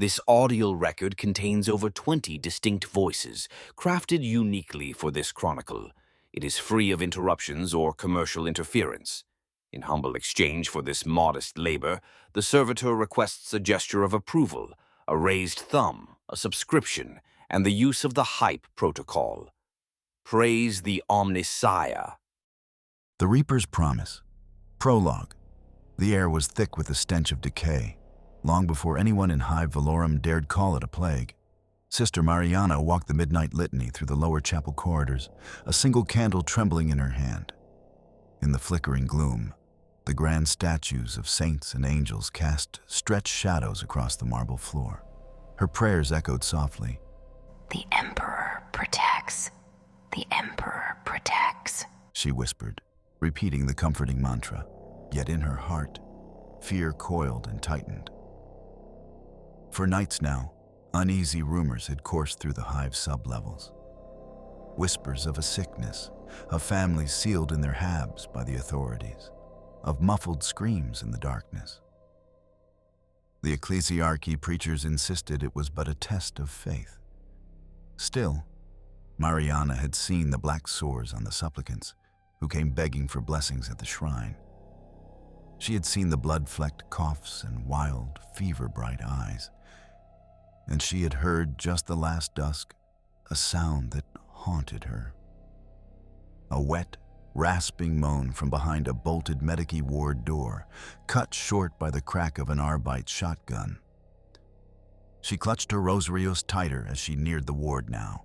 This audio record contains over 20 distinct voices, crafted uniquely for this chronicle. It is free of interruptions or commercial interference. In humble exchange for this modest labor, the servitor requests a gesture of approval, a raised thumb, a subscription, and the use of the Hype protocol. Praise the Omnissiah. The Reaper's Promise. Prologue. The air was thick with the stench of decay, long before anyone in Hive Velorum dared call it a plague. Sister Mariana walked the midnight litany through the lower chapel corridors, a single candle trembling in her hand. In the flickering gloom, the grand statues of saints and angels cast stretched shadows across the marble floor. Her prayers echoed softly. "The Emperor protects. The Emperor protects," she whispered, repeating the comforting mantra. Yet in her heart, fear coiled and tightened. For nights now, uneasy rumors had coursed through the Hive sublevels. Whispers of a sickness, of families sealed in their habs by the authorities, of muffled screams in the darkness. The ecclesiarchy preachers insisted it was but a test of faith. Still, Mariana had seen the black sores on the supplicants who came begging for blessings at the shrine. She had seen the blood-flecked coughs and wild, fever-bright eyes. And she had heard, just the last dusk, a sound that haunted her. A wet, rasping moan from behind a bolted Medici ward door, cut short by the crack of an Arbite shotgun. She clutched her rosarios tighter as she neared the ward now.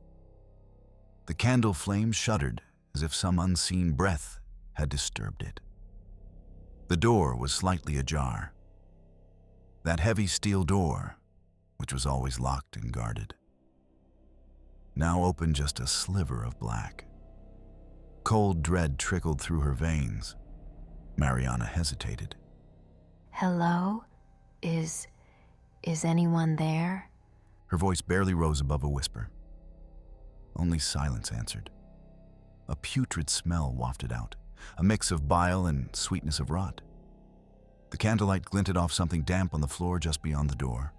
The candle flame shuddered as if some unseen breath had disturbed it. The door was slightly ajar. That heavy steel door, which was always locked and guarded, now opened just a sliver of black. Cold dread trickled through her veins. Mariana hesitated. "Hello? Is anyone there?" Her voice barely rose above a whisper. Only silence answered. A putrid smell wafted out, a mix of bile and sweetness of rot. The candlelight glinted off something damp on the floor just beyond the door,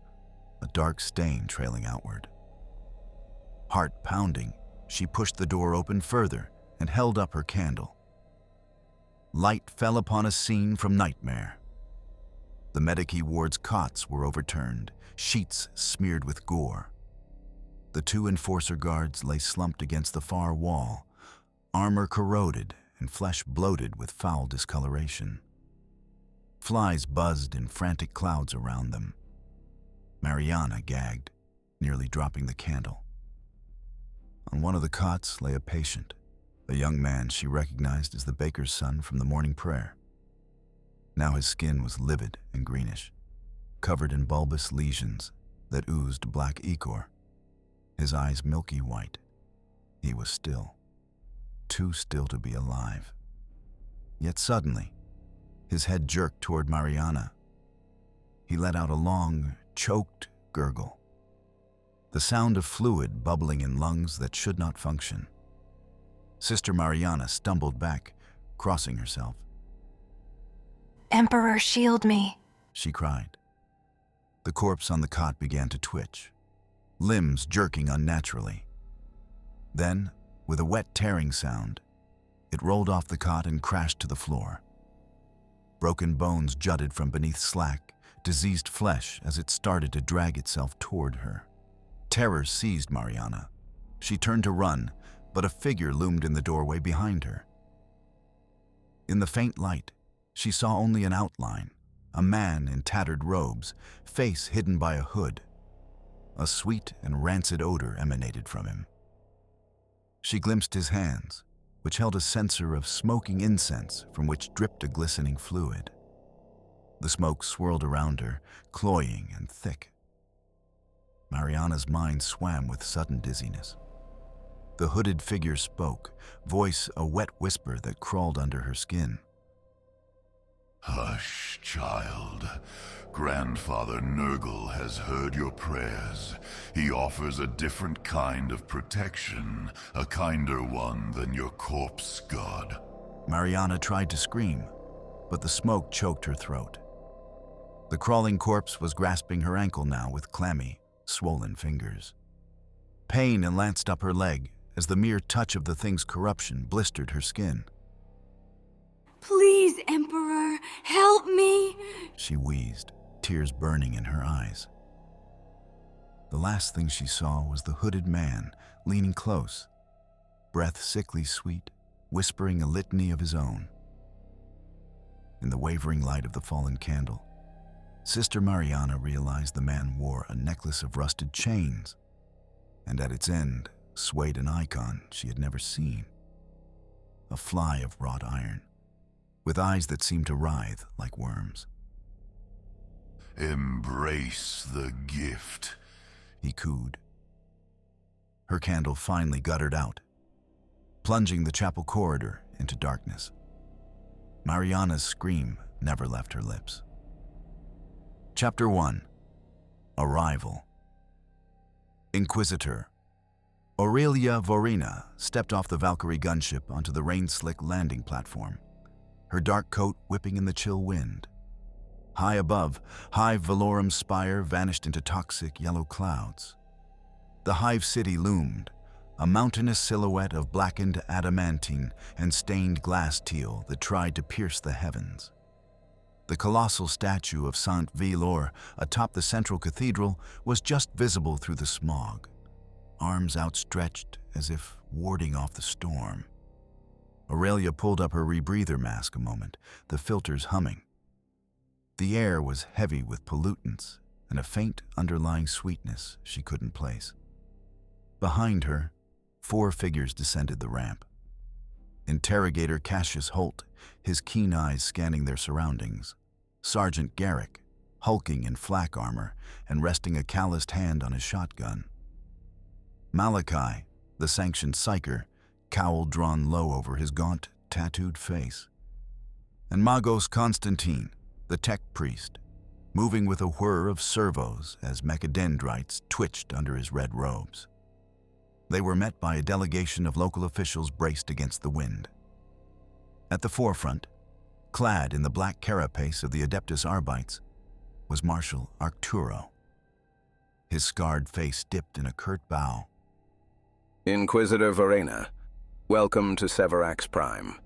a dark stain trailing outward. Heart pounding, she pushed the door open further and held up her candle. Light fell upon a scene from nightmare. The Medici ward's cots were overturned, sheets smeared with gore. The two enforcer guards lay slumped against the far wall, armor corroded and flesh bloated with foul discoloration. Flies buzzed in frantic clouds around them. Mariana gagged, nearly dropping the candle. On one of the cots lay a patient, a young man she recognized as the baker's son from the morning prayer. Now his skin was livid and greenish, covered in bulbous lesions that oozed black ichor. His eyes milky white. He was still, too still to be alive. Yet suddenly, his head jerked toward Mariana. He let out a long, choked gurgle, the sound of fluid bubbling in lungs that should not function. Sister Mariana stumbled back, crossing herself. "Emperor, shield me," she cried. The corpse on the cot began to twitch, limbs jerking unnaturally. Then, with a wet tearing sound, it rolled off the cot and crashed to the floor. Broken bones jutted from beneath slack, diseased flesh as it started to drag itself toward her. Terror seized Mariana. She turned to run, but a figure loomed in the doorway behind her. In the faint light, she saw only an outline, a man in tattered robes, face hidden by a hood. A sweet and rancid odor emanated from him. She glimpsed his hands, which held a censer of smoking incense from which dripped a glistening fluid. The smoke swirled around her, cloying and thick. Mariana's mind swam with sudden dizziness. The hooded figure spoke, voice a wet whisper that crawled under her skin. "Hush, child. Grandfather Nurgle has heard your prayers. He offers a different kind of protection, a kinder one than your corpse god." Mariana tried to scream, but the smoke choked her throat. The crawling corpse was grasping her ankle now with clammy, swollen fingers. Pain lanced up her leg as the mere touch of the thing's corruption blistered her skin. Please, Emperor, help me! She wheezed, tears burning in her eyes. The last thing she saw was the hooded man leaning close, breath sickly sweet, whispering a litany of his own. In the wavering light of the fallen candle, Sister Mariana realized the man wore a necklace of rusted chains, and at its end swayed an icon she had never seen. A fly of wrought iron, with eyes that seemed to writhe like worms. Embrace the gift, he cooed. Her candle finally guttered out, plunging the chapel corridor into darkness. Mariana's scream never left her lips. Chapter 1. Arrival. Inquisitor Aurelia Vorena stepped off the Valkyrie gunship onto the rain-slick landing platform, her dark coat whipping in the chill wind. High above, Hive Velorum's spire vanished into toxic yellow clouds. The Hive city loomed, a mountainous silhouette of blackened adamantine and stained glass teal that tried to pierce the heavens. The colossal statue of Saint Velorum atop the central cathedral was just visible through the smog, arms outstretched as if warding off the storm. Aurelia pulled up her rebreather mask a moment, the filters humming. The air was heavy with pollutants and a faint underlying sweetness she couldn't place. Behind her, 4 figures descended the ramp. Interrogator Cassius Holt, his keen eyes scanning their surroundings. Sergeant Garrick, hulking in flak armor and resting a calloused hand on his shotgun. Malachi, the sanctioned psyker, cowl drawn low over his gaunt, tattooed face. And Magos Constantine, the tech priest, moving with a whir of servos as mechadendrites twitched under his red robes. They were met by a delegation of local officials braced against the wind. At the forefront, clad in the black carapace of the Adeptus Arbites, was Marshal Arcturo. His scarred face dipped in a curt bow. Inquisitor Vorena, welcome to Severax Prime.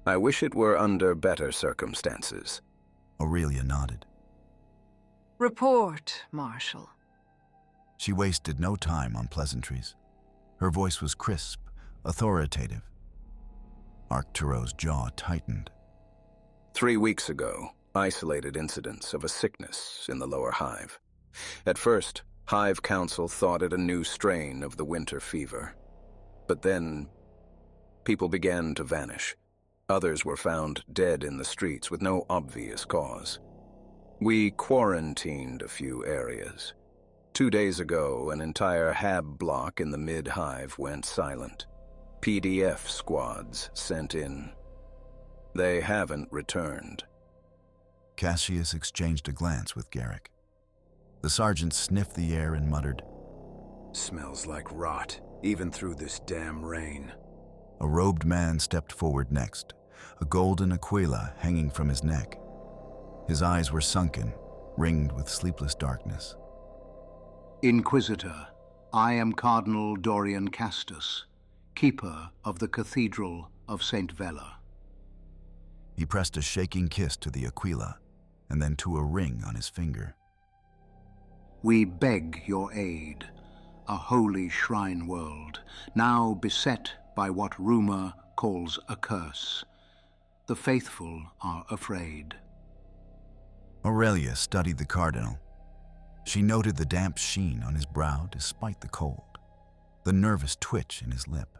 I wish it were under better circumstances. Aurelia nodded. Report, Marshal. She wasted no time on pleasantries. Her voice was crisp, authoritative. Arcturo's jaw tightened. 3 weeks ago, isolated incidents of a sickness in the lower hive. At first, Hive Council thought it a new strain of the winter fever. But then, people began to vanish. Others were found dead in the streets with no obvious cause. We quarantined a few areas. 2 days ago, an entire hab block in the mid-hive went silent. PDF squads sent in. They haven't returned. Cassius exchanged a glance with Garrick. The sergeant sniffed the air and muttered, "Smells like rot, even through this damn rain." A robed man stepped forward next, a golden aquila hanging from his neck. His eyes were sunken, ringed with sleepless darkness. Inquisitor, I am Cardinal Dorian Castus, keeper of the Cathedral of St. Vela. He pressed a shaking kiss to the aquila, and then to a ring on his finger. We beg your aid, a holy shrine world, now beset by what rumor calls a curse. The faithful are afraid. Aurelia studied the cardinal. She noted the damp sheen on his brow despite the cold, the nervous twitch in his lip.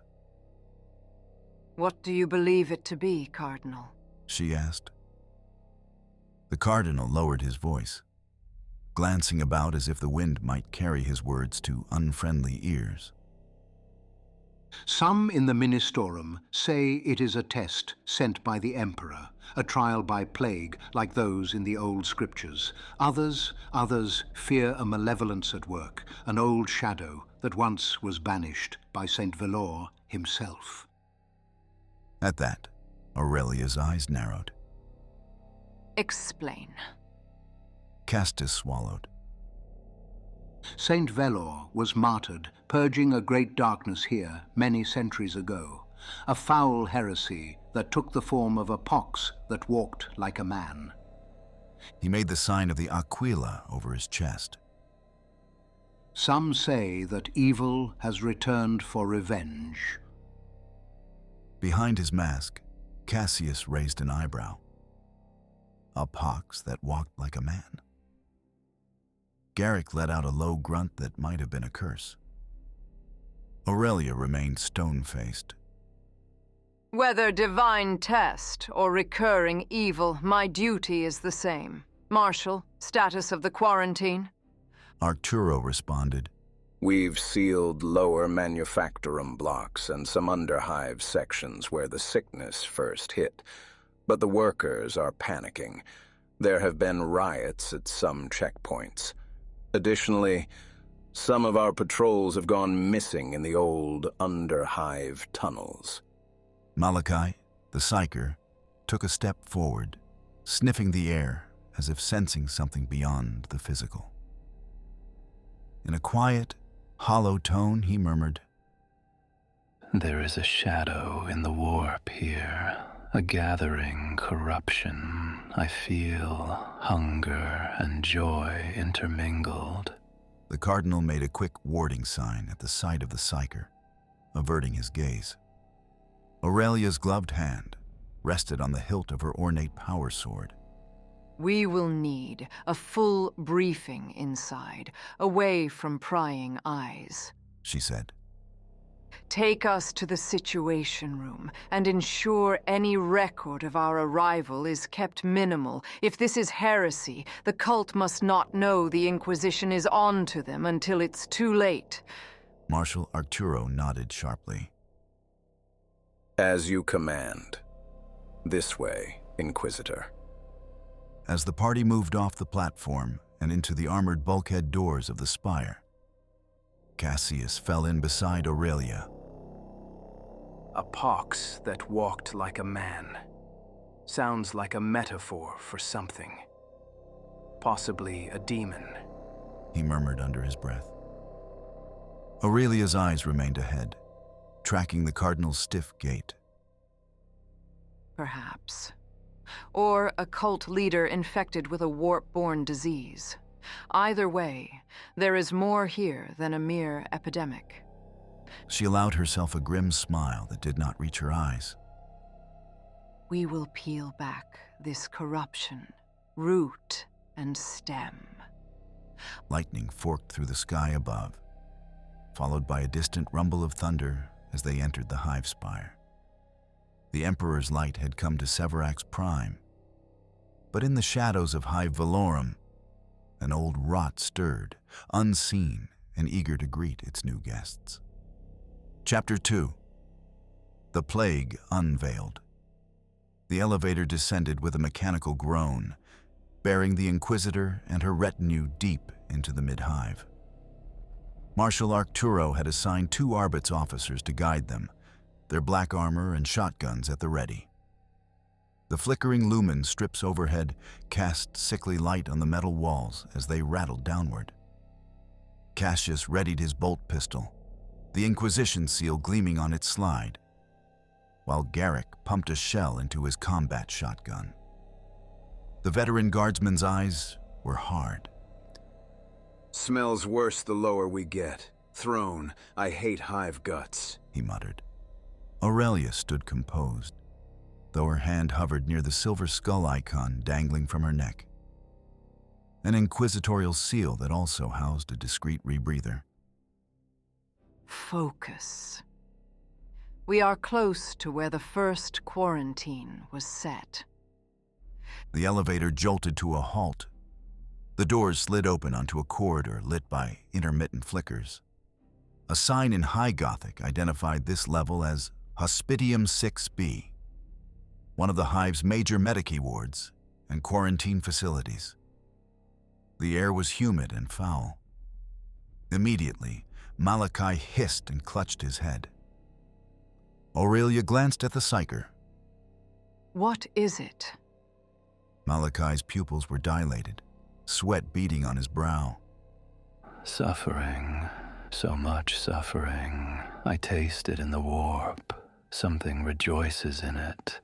What do you believe it to be, Cardinal? She asked. The cardinal lowered his voice, glancing about as if the wind might carry his words to unfriendly ears. Some in the Ministorum say it is a test sent by the Emperor, a trial by plague like those in the old scriptures. Others fear a malevolence at work, an old shadow that once was banished by St. Velorum himself. At that, Aurelia's eyes narrowed. Explain. Castus swallowed. Saint Velor was martyred, purging a great darkness here many centuries ago, a foul heresy that took the form of a pox that walked like a man. He made the sign of the Aquila over his chest. Some say that evil has returned for revenge. Behind his mask, Cassius raised an eyebrow. A pox that walked like a man. Garrick let out a low grunt that might have been a curse. Aurelia remained stone-faced. Whether divine test or recurring evil, my duty is the same. Marshal, status of the quarantine? Arturo responded, We've sealed lower manufactorum blocks and some underhive sections where the sickness first hit. But the workers are panicking. There have been riots at some checkpoints. Additionally, some of our patrols have gone missing in the old underhive tunnels. Malachi, the psyker, took a step forward, sniffing the air as if sensing something beyond the physical. In a quiet, hollow tone, he murmured, There is a shadow in the warp here, a gathering corruption. I feel hunger and joy intermingled. The cardinal made a quick warding sign at the sight of the psyker, averting his gaze. Aurelia's gloved hand rested on the hilt of her ornate power sword. We will need a full briefing inside, away from prying eyes, she said. Take us to the Situation Room and ensure any record of our arrival is kept minimal. If this is heresy, the cult must not know the Inquisition is on to them until it's too late. Marshal Arturo nodded sharply. As you command. This way, Inquisitor. As the party moved off the platform and into the armored bulkhead doors of the spire, Cassius fell in beside Aurelia. A pox that walked like a man. Sounds like a metaphor for something. Possibly a demon. He murmured under his breath. Aurelia's eyes remained ahead, tracking the cardinal's stiff gait. Perhaps. Or a cult leader infected with a warp-borne disease. Either way, there is more here than a mere epidemic. She allowed herself a grim smile that did not reach her eyes. We will peel back this corruption, root and stem. Lightning forked through the sky above, followed by a distant rumble of thunder as they entered the hive spire. The Emperor's light had come to Severax Prime, but in the shadows of Hive Velorum, an old rot stirred, unseen and eager to greet its new guests. Chapter 2. The Plague Unveiled. The elevator descended with a mechanical groan, bearing the Inquisitor and her retinue deep into the mid-hive. Marshal Arturo had assigned 2 Arbit's officers to guide them, their black armor and shotguns at the ready. The flickering lumen strips overhead cast sickly light on the metal walls as they rattled downward. Cassius readied his bolt pistol, the Inquisition seal gleaming on its slide, while Garrick pumped a shell into his combat shotgun. The veteran guardsman's eyes were hard. Smells worse the lower we get. Throne, I hate hive guts, he muttered. Aurelia stood composed, though her hand hovered near the silver skull icon dangling from her neck, an inquisitorial seal that also housed a discreet rebreather. Focus. We are close to where the first quarantine was set. The elevator jolted to a halt. The doors slid open onto a corridor lit by intermittent flickers. A sign in High Gothic identified this level as Hospitium 6B, one of the Hive's major medici wards and quarantine facilities. The air was humid and foul. Immediately, Malachi hissed and clutched his head. Aurelia glanced at the psyker. What is it? Malachi's pupils were dilated, sweat beading on his brow. Suffering, so much suffering. I taste it in the warp. Something rejoices in it.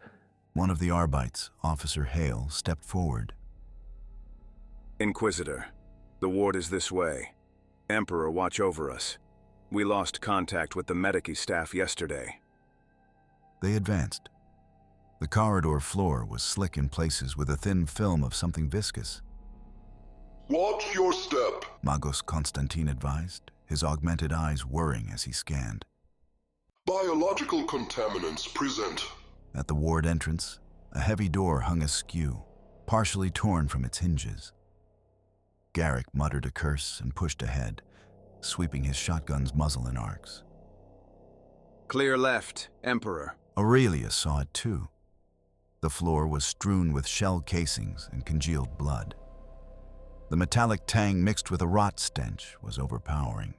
One of the Arbites, Officer Hale, stepped forward. Inquisitor, the ward is this way. Emperor, watch over us. We lost contact with the medici staff yesterday. They advanced. The corridor floor was slick in places with a thin film of something viscous. Watch your step, Magos Constantine advised, his augmented eyes whirring as he scanned. Biological contaminants present. At the ward entrance, a heavy door hung askew, partially torn from its hinges. Garrick muttered a curse and pushed ahead, sweeping his shotgun's muzzle in arcs. Clear left, Emperor. Aurelia saw it too. The floor was strewn with shell casings and congealed blood. The metallic tang mixed with a rot stench was overpowering.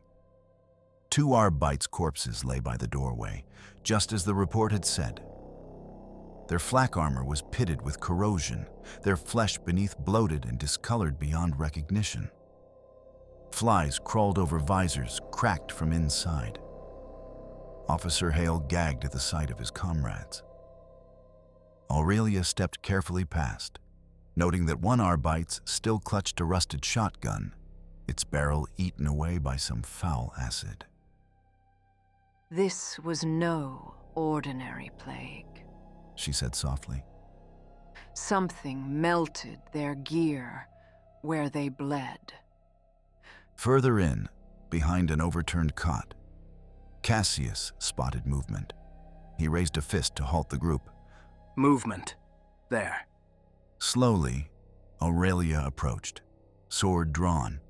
2 Arbites' corpses lay by the doorway, just as the report had said. Their flak armor was pitted with corrosion, their flesh beneath bloated and discolored beyond recognition. Flies crawled over visors, cracked from inside. Officer Hale gagged at the sight of his comrades. Aurelia stepped carefully past, noting that one Arbite still clutched a rusted shotgun, its barrel eaten away by some foul acid. This was no ordinary plague, she said softly. Something melted their gear where they bled. Further in, behind an overturned cot, Cassius spotted movement. He raised a fist to halt the group. Movement. There. Slowly, Aurelia approached, sword drawn.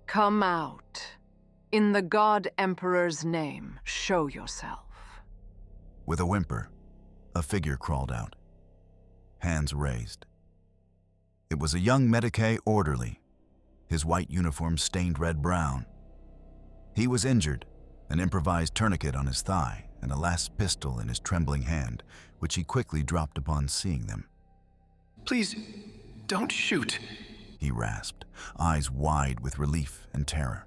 Come out. In the God Emperor's name, show yourself. With a whimper, a figure crawled out, hands raised. It was a young Decay orderly, his white uniform stained red-brown. He was injured, an improvised tourniquet on his thigh and a last pistol in his trembling hand, which he quickly dropped upon seeing them. Please, don't shoot, he rasped, eyes wide with relief and terror.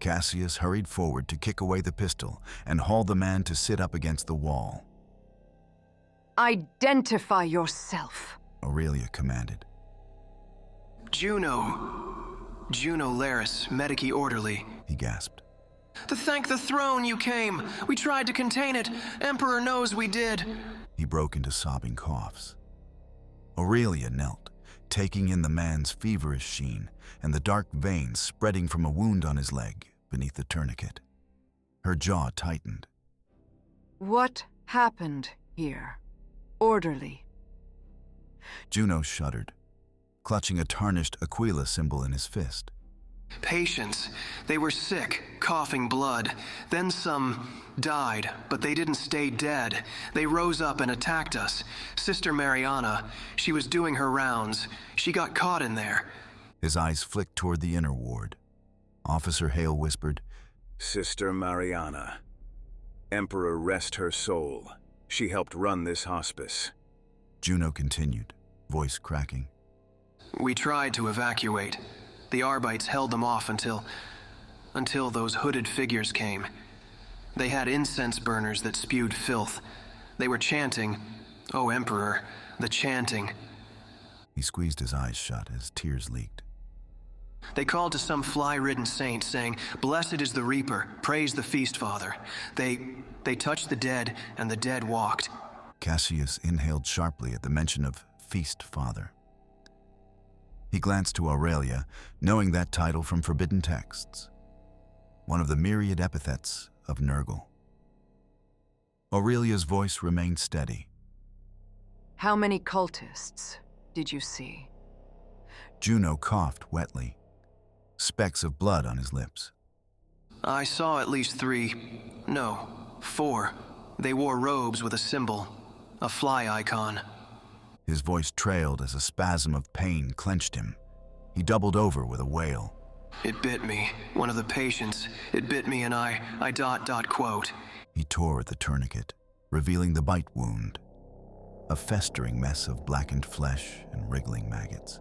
Cassius hurried forward to kick away the pistol and haul the man to sit up against the wall. Identify yourself, Aurelia commanded. Juno Laris, Medici orderly, he gasped. To thank the throne you came. We tried to contain it. Emperor knows we did. He broke into sobbing coughs. Aurelia knelt, taking in the man's feverish sheen and the dark veins spreading from a wound on his leg beneath the tourniquet. Her jaw tightened. What happened here? Orderly. Juno shuddered, clutching a tarnished Aquila symbol in his fist. Patients. They were sick, coughing blood. Then some died, but they didn't stay dead. They rose up and attacked us. Sister Mariana, she was doing her rounds. She got caught in there. His eyes flicked toward the inner ward. Officer Hale whispered, Sister Mariana. Emperor rest her soul. She helped run this hospice. Juno continued, voice cracking. We tried to evacuate. The Arbites held them off until those hooded figures came. They had incense burners that spewed filth. They were chanting, "Oh, Emperor, the chanting." He squeezed his eyes shut as tears leaked. They called to some fly-ridden saint, saying, "Blessed is the Reaper, praise the Feast Father." They touched the dead, and the dead walked. Cassius inhaled sharply at the mention of Feast Father. He glanced to Aurelia, knowing that title from forbidden texts, one of the myriad epithets of Nurgle. Aurelia's voice remained steady. How many cultists did you see? Juno coughed wetly, specks of blood on his lips. I saw at least 3, no, 4. They wore robes with a symbol, a fly icon. His voice trailed as a spasm of pain clenched him. He doubled over with a wail. It bit me, one of the patients. It bit me and I ... quote. He tore at the tourniquet, revealing the bite wound, a festering mess of blackened flesh and wriggling maggots.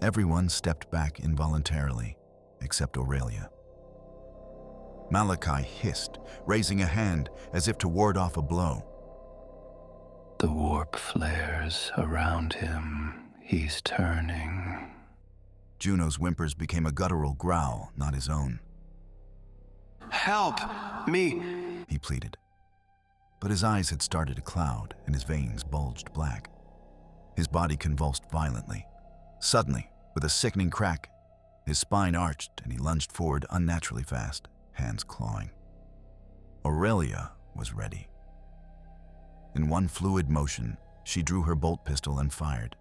Everyone stepped back involuntarily, except Aurelia. Malachi hissed, raising a hand as if to ward off a blow. The warp flares around him. He's turning. Juno's whimpers became a guttural growl, not his own. Help! Me! He pleaded. But his eyes had started to cloud, and his veins bulged black. His body convulsed violently. Suddenly, with a sickening crack, his spine arched and he lunged forward unnaturally fast, hands clawing. Aurelia was ready. In one fluid motion, she drew her bolt pistol and fired.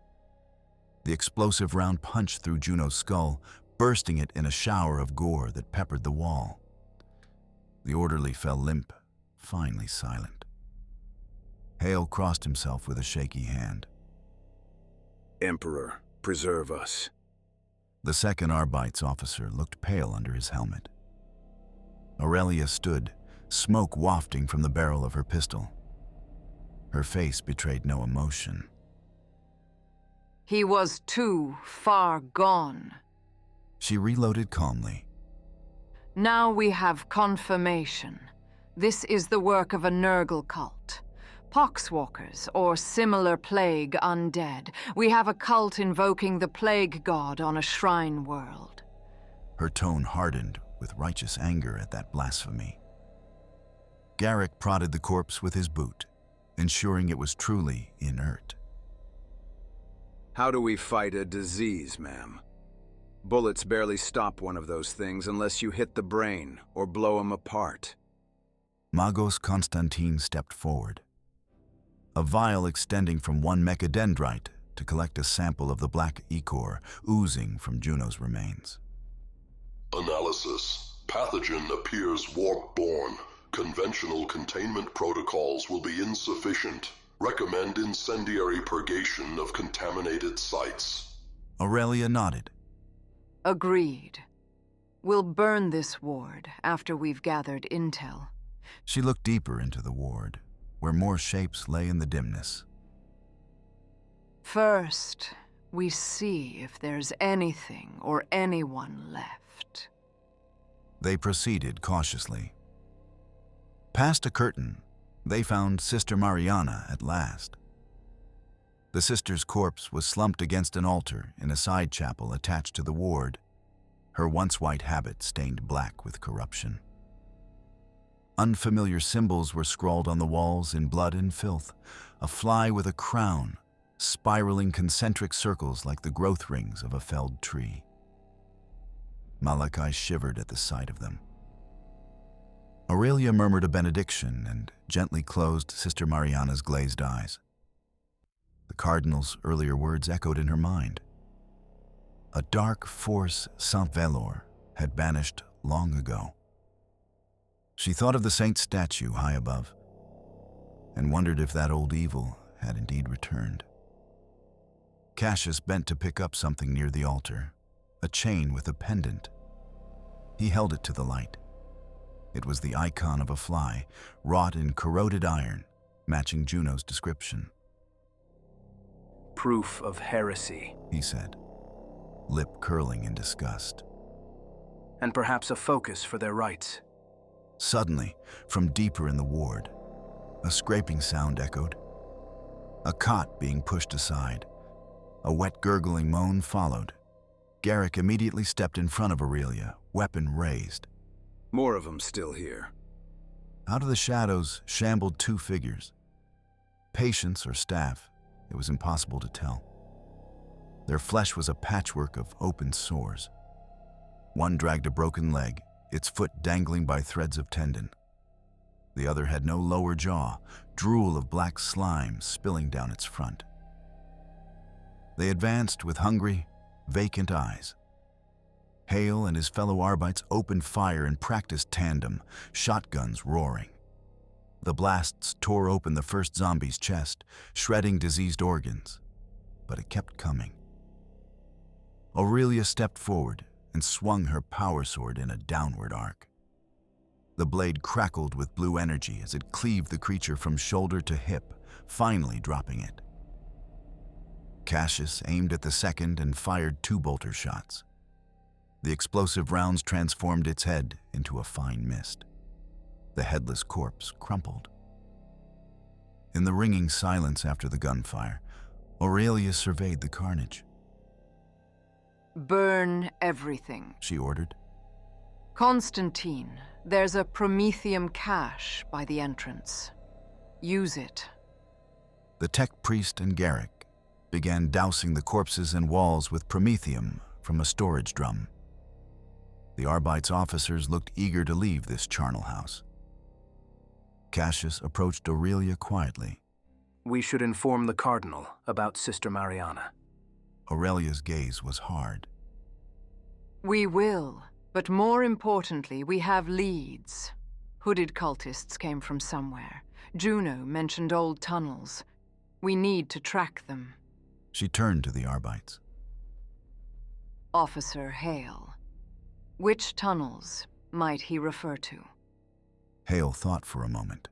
The explosive round punched through Juno's skull, bursting it in a shower of gore that peppered the wall. The orderly fell limp, finally silent. Hale crossed himself with a shaky hand. Emperor, preserve us. The second Arbite's officer looked pale under his helmet. Aurelia stood, smoke wafting from the barrel of her pistol. Her face betrayed no emotion. He was too far gone. She reloaded calmly. Now we have confirmation. This is the work of a Nurgle cult. Poxwalkers, or similar plague undead. We have a cult invoking the plague god on a shrine world. Her tone hardened with righteous anger at that blasphemy. Garrick prodded the corpse with his boot, ensuring it was truly inert. How do we fight a disease, ma'am? Bullets barely stop one of those things unless you hit the brain or blow them apart. Magos Constantine stepped forward. A vial extending from one mechadendrite to collect a sample of the black ichor oozing from Juno's remains. Analysis. Pathogen appears warp-borne. Conventional containment protocols will be insufficient. Recommend incendiary purgation of contaminated sites. Aurelia nodded. Agreed. We'll burn this ward after we've gathered intel. She looked deeper into the ward, where more shapes lay in the dimness. First, we see if there's anything or anyone left. They proceeded cautiously. Past a curtain, they found Sister Mariana at last. The sister's corpse was slumped against an altar in a side chapel attached to the ward, her once white habit stained black with corruption. Unfamiliar symbols were scrawled on the walls in blood and filth, a fly with a crown, spiraling concentric circles like the growth rings of a felled tree. Malachi shivered at the sight of them. Aurelia murmured a benediction and gently closed Sister Mariana's glazed eyes. The Cardinal's earlier words echoed in her mind. A dark force Saint Velor had banished long ago. She thought of the saint's statue high above, and wondered if that old evil had indeed returned. Cassius bent to pick up something near the altar, a chain with a pendant. He held it to the light. It was the icon of a fly, wrought in corroded iron, matching Juno's description. Proof of heresy, he said, lip curling in disgust. And perhaps a focus for their rites. Suddenly, from deeper in the ward, a scraping sound echoed. A cot being pushed aside. A wet gurgling moan followed. Garrick immediately stepped in front of Aurelia, weapon raised. More of them still here. Out of the shadows shambled two figures. Patients or staff, it was impossible to tell. Their flesh was a patchwork of open sores. One dragged a broken leg, its foot dangling by threads of tendon. The other had no lower jaw, drool of black slime spilling down its front. They advanced with hungry, vacant eyes. Hale and his fellow Arbites opened fire in practiced tandem, shotguns roaring. The blasts tore open the first zombie's chest, shredding diseased organs, but it kept coming. Aurelia stepped forward and swung her power sword in a downward arc. The blade crackled with blue energy as it cleaved the creature from shoulder to hip, finally dropping it. Cassius aimed at the second and fired 2 bolter shots. The explosive rounds transformed its head into a fine mist. The headless corpse crumpled. In the ringing silence after the gunfire, Aurelia surveyed the carnage. Burn everything, She ordered. Constantine, there's a promethium cache by the entrance. Use it. The tech priest and Garrick began dousing the corpses and walls with promethium from a storage drum. The Arbite's officers looked eager to leave this charnel house. Cassius approached Aurelia quietly. We should inform the Cardinal about Sister Mariana. Aurelia's gaze was hard. We will, but more importantly, we have leads. Hooded cultists came from somewhere. Juno mentioned old tunnels. We need to track them. She turned to the Arbites. Officer Hale. Which tunnels might he refer to? Hale thought for a moment.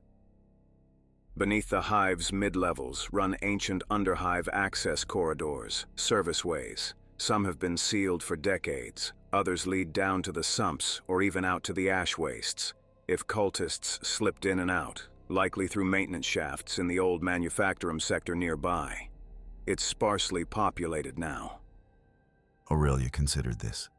Beneath the Hive's mid-levels run ancient underhive access corridors, service ways. Some have been sealed for decades. Others lead down to the sumps or even out to the ash wastes. If cultists slipped in and out, likely through maintenance shafts in the old manufactorum sector nearby. It's sparsely populated now. Aurelia considered this.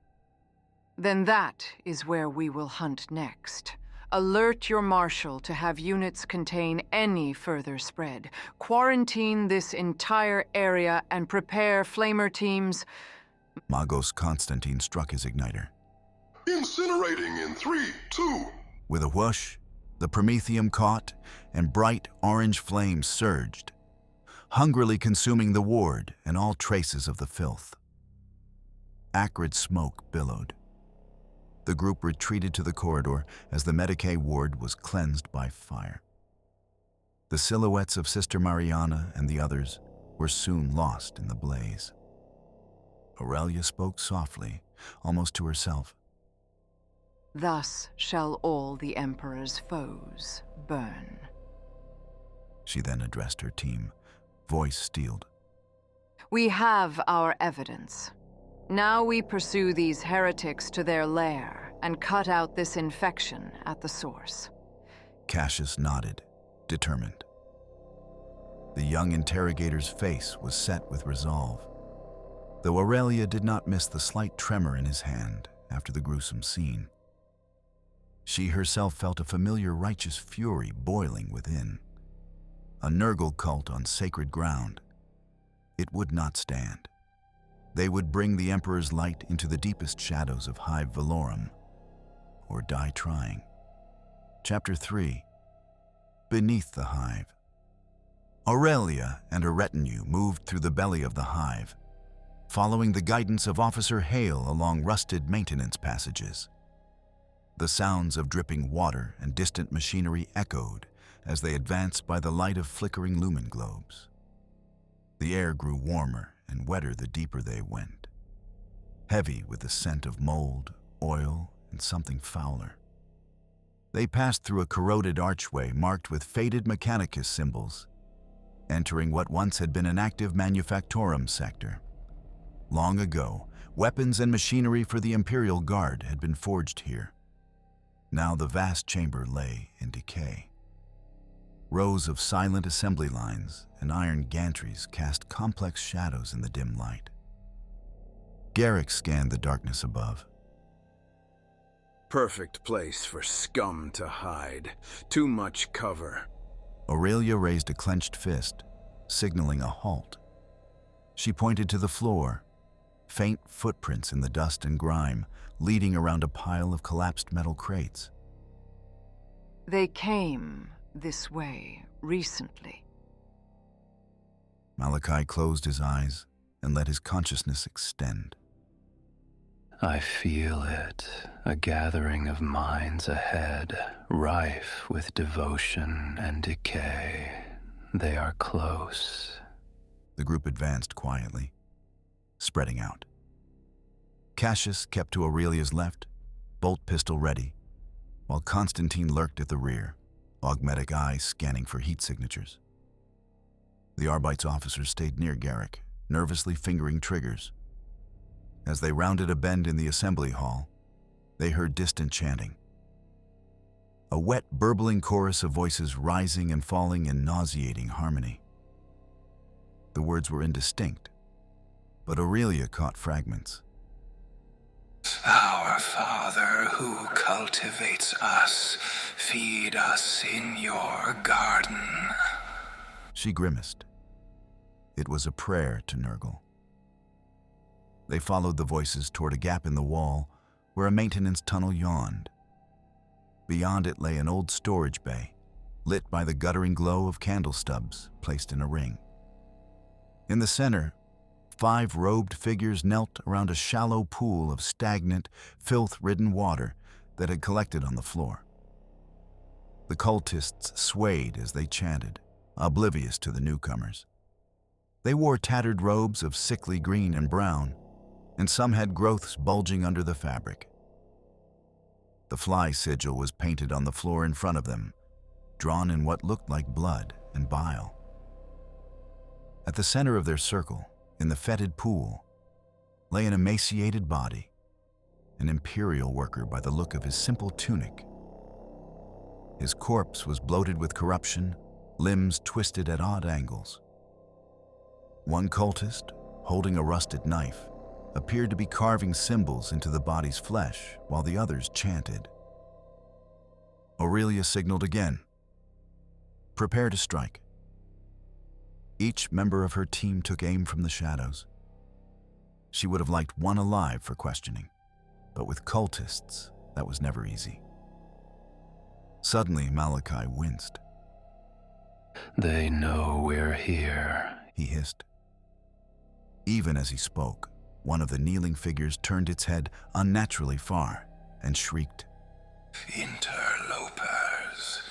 Then that is where we will hunt next. Alert your marshal to have units contain any further spread. Quarantine this entire area and prepare flamer teams. Magos Constantine struck his igniter. Incinerating in 3, 2. With a whoosh, the promethium caught and bright orange flames surged, hungrily consuming the ward and all traces of the filth. Acrid smoke billowed. The group retreated to the corridor as the Decay ward was cleansed by fire. The silhouettes of Sister Mariana and the others were soon lost in the blaze. Aurelia spoke softly, almost to herself. Thus shall all the Emperor's foes burn. She then addressed her team, voice steeled. We have our evidence. Now we pursue these heretics to their lair and cut out this infection at the source. Cassius nodded, determined. The young interrogator's face was set with resolve, though Aurelia did not miss the slight tremor in his hand after the gruesome scene. She herself felt a familiar righteous fury boiling within. A Nurgle cult on sacred ground. It would not stand. They would bring the Emperor's light into the deepest shadows of Hive Velorum, or die trying. Chapter 3. Beneath the Hive. Aurelia and her retinue moved through the belly of the Hive, following the guidance of Officer Hale along rusted maintenance passages. The sounds of dripping water and distant machinery echoed as they advanced by the light of flickering lumen globes. The air grew warmer and wetter the deeper they went, heavy with the scent of mold, oil, and something fouler. They passed through a corroded archway marked with faded Mechanicus symbols, entering what once had been an active manufactorum sector. Long ago, weapons and machinery for the Imperial Guard had been forged here. Now the vast chamber lay in decay. Rows of silent assembly lines and iron gantries cast complex shadows in the dim light. Garrick scanned the darkness above. Perfect place for scum to hide. Too much cover. Aurelia raised a clenched fist, signaling a halt. She pointed to the floor, faint footprints in the dust and grime, leading around a pile of collapsed metal crates. They came this way recently. Malachi closed his eyes and let his consciousness extend. I feel it, a gathering of minds ahead, rife with devotion and decay. They are close. The group advanced quietly, spreading out. Cassius kept to Aurelia's left, bolt pistol ready, while Constantine lurked at the rear, augmetic eyes scanning for heat signatures. The Arbite's officers stayed near Garrick, nervously fingering triggers. As they rounded a bend in the assembly hall, they heard distant chanting. A wet, burbling chorus of voices rising and falling in nauseating harmony. The words were indistinct, but Aurelia caught fragments. Our Father who cultivates us, feed us in your garden. She grimaced. It was a prayer to Nurgle. They followed the voices toward a gap in the wall where a maintenance tunnel yawned. Beyond it lay an old storage bay, lit by the guttering glow of candle stubs placed in a ring. In the center, 5 robed figures knelt around a shallow pool of stagnant, filth-ridden water that had collected on the floor. The cultists swayed as they chanted, oblivious to the newcomers. They wore tattered robes of sickly green and brown, and some had growths bulging under the fabric. The fly sigil was painted on the floor in front of them, drawn in what looked like blood and bile. At the center of their circle, in the fetid pool, lay an emaciated body, an imperial worker by the look of his simple tunic. His corpse was bloated with corruption, limbs twisted at odd angles. One cultist, holding a rusted knife, appeared to be carving symbols into the body's flesh while the others chanted. Aurelia signaled again. Prepare to strike. Each member of her team took aim from the shadows. She would have liked one alive for questioning, but with cultists, that was never easy. Suddenly, Malachi winced. They know we're here, he hissed. Even as he spoke, one of the kneeling figures turned its head unnaturally far and shrieked. Interlopers.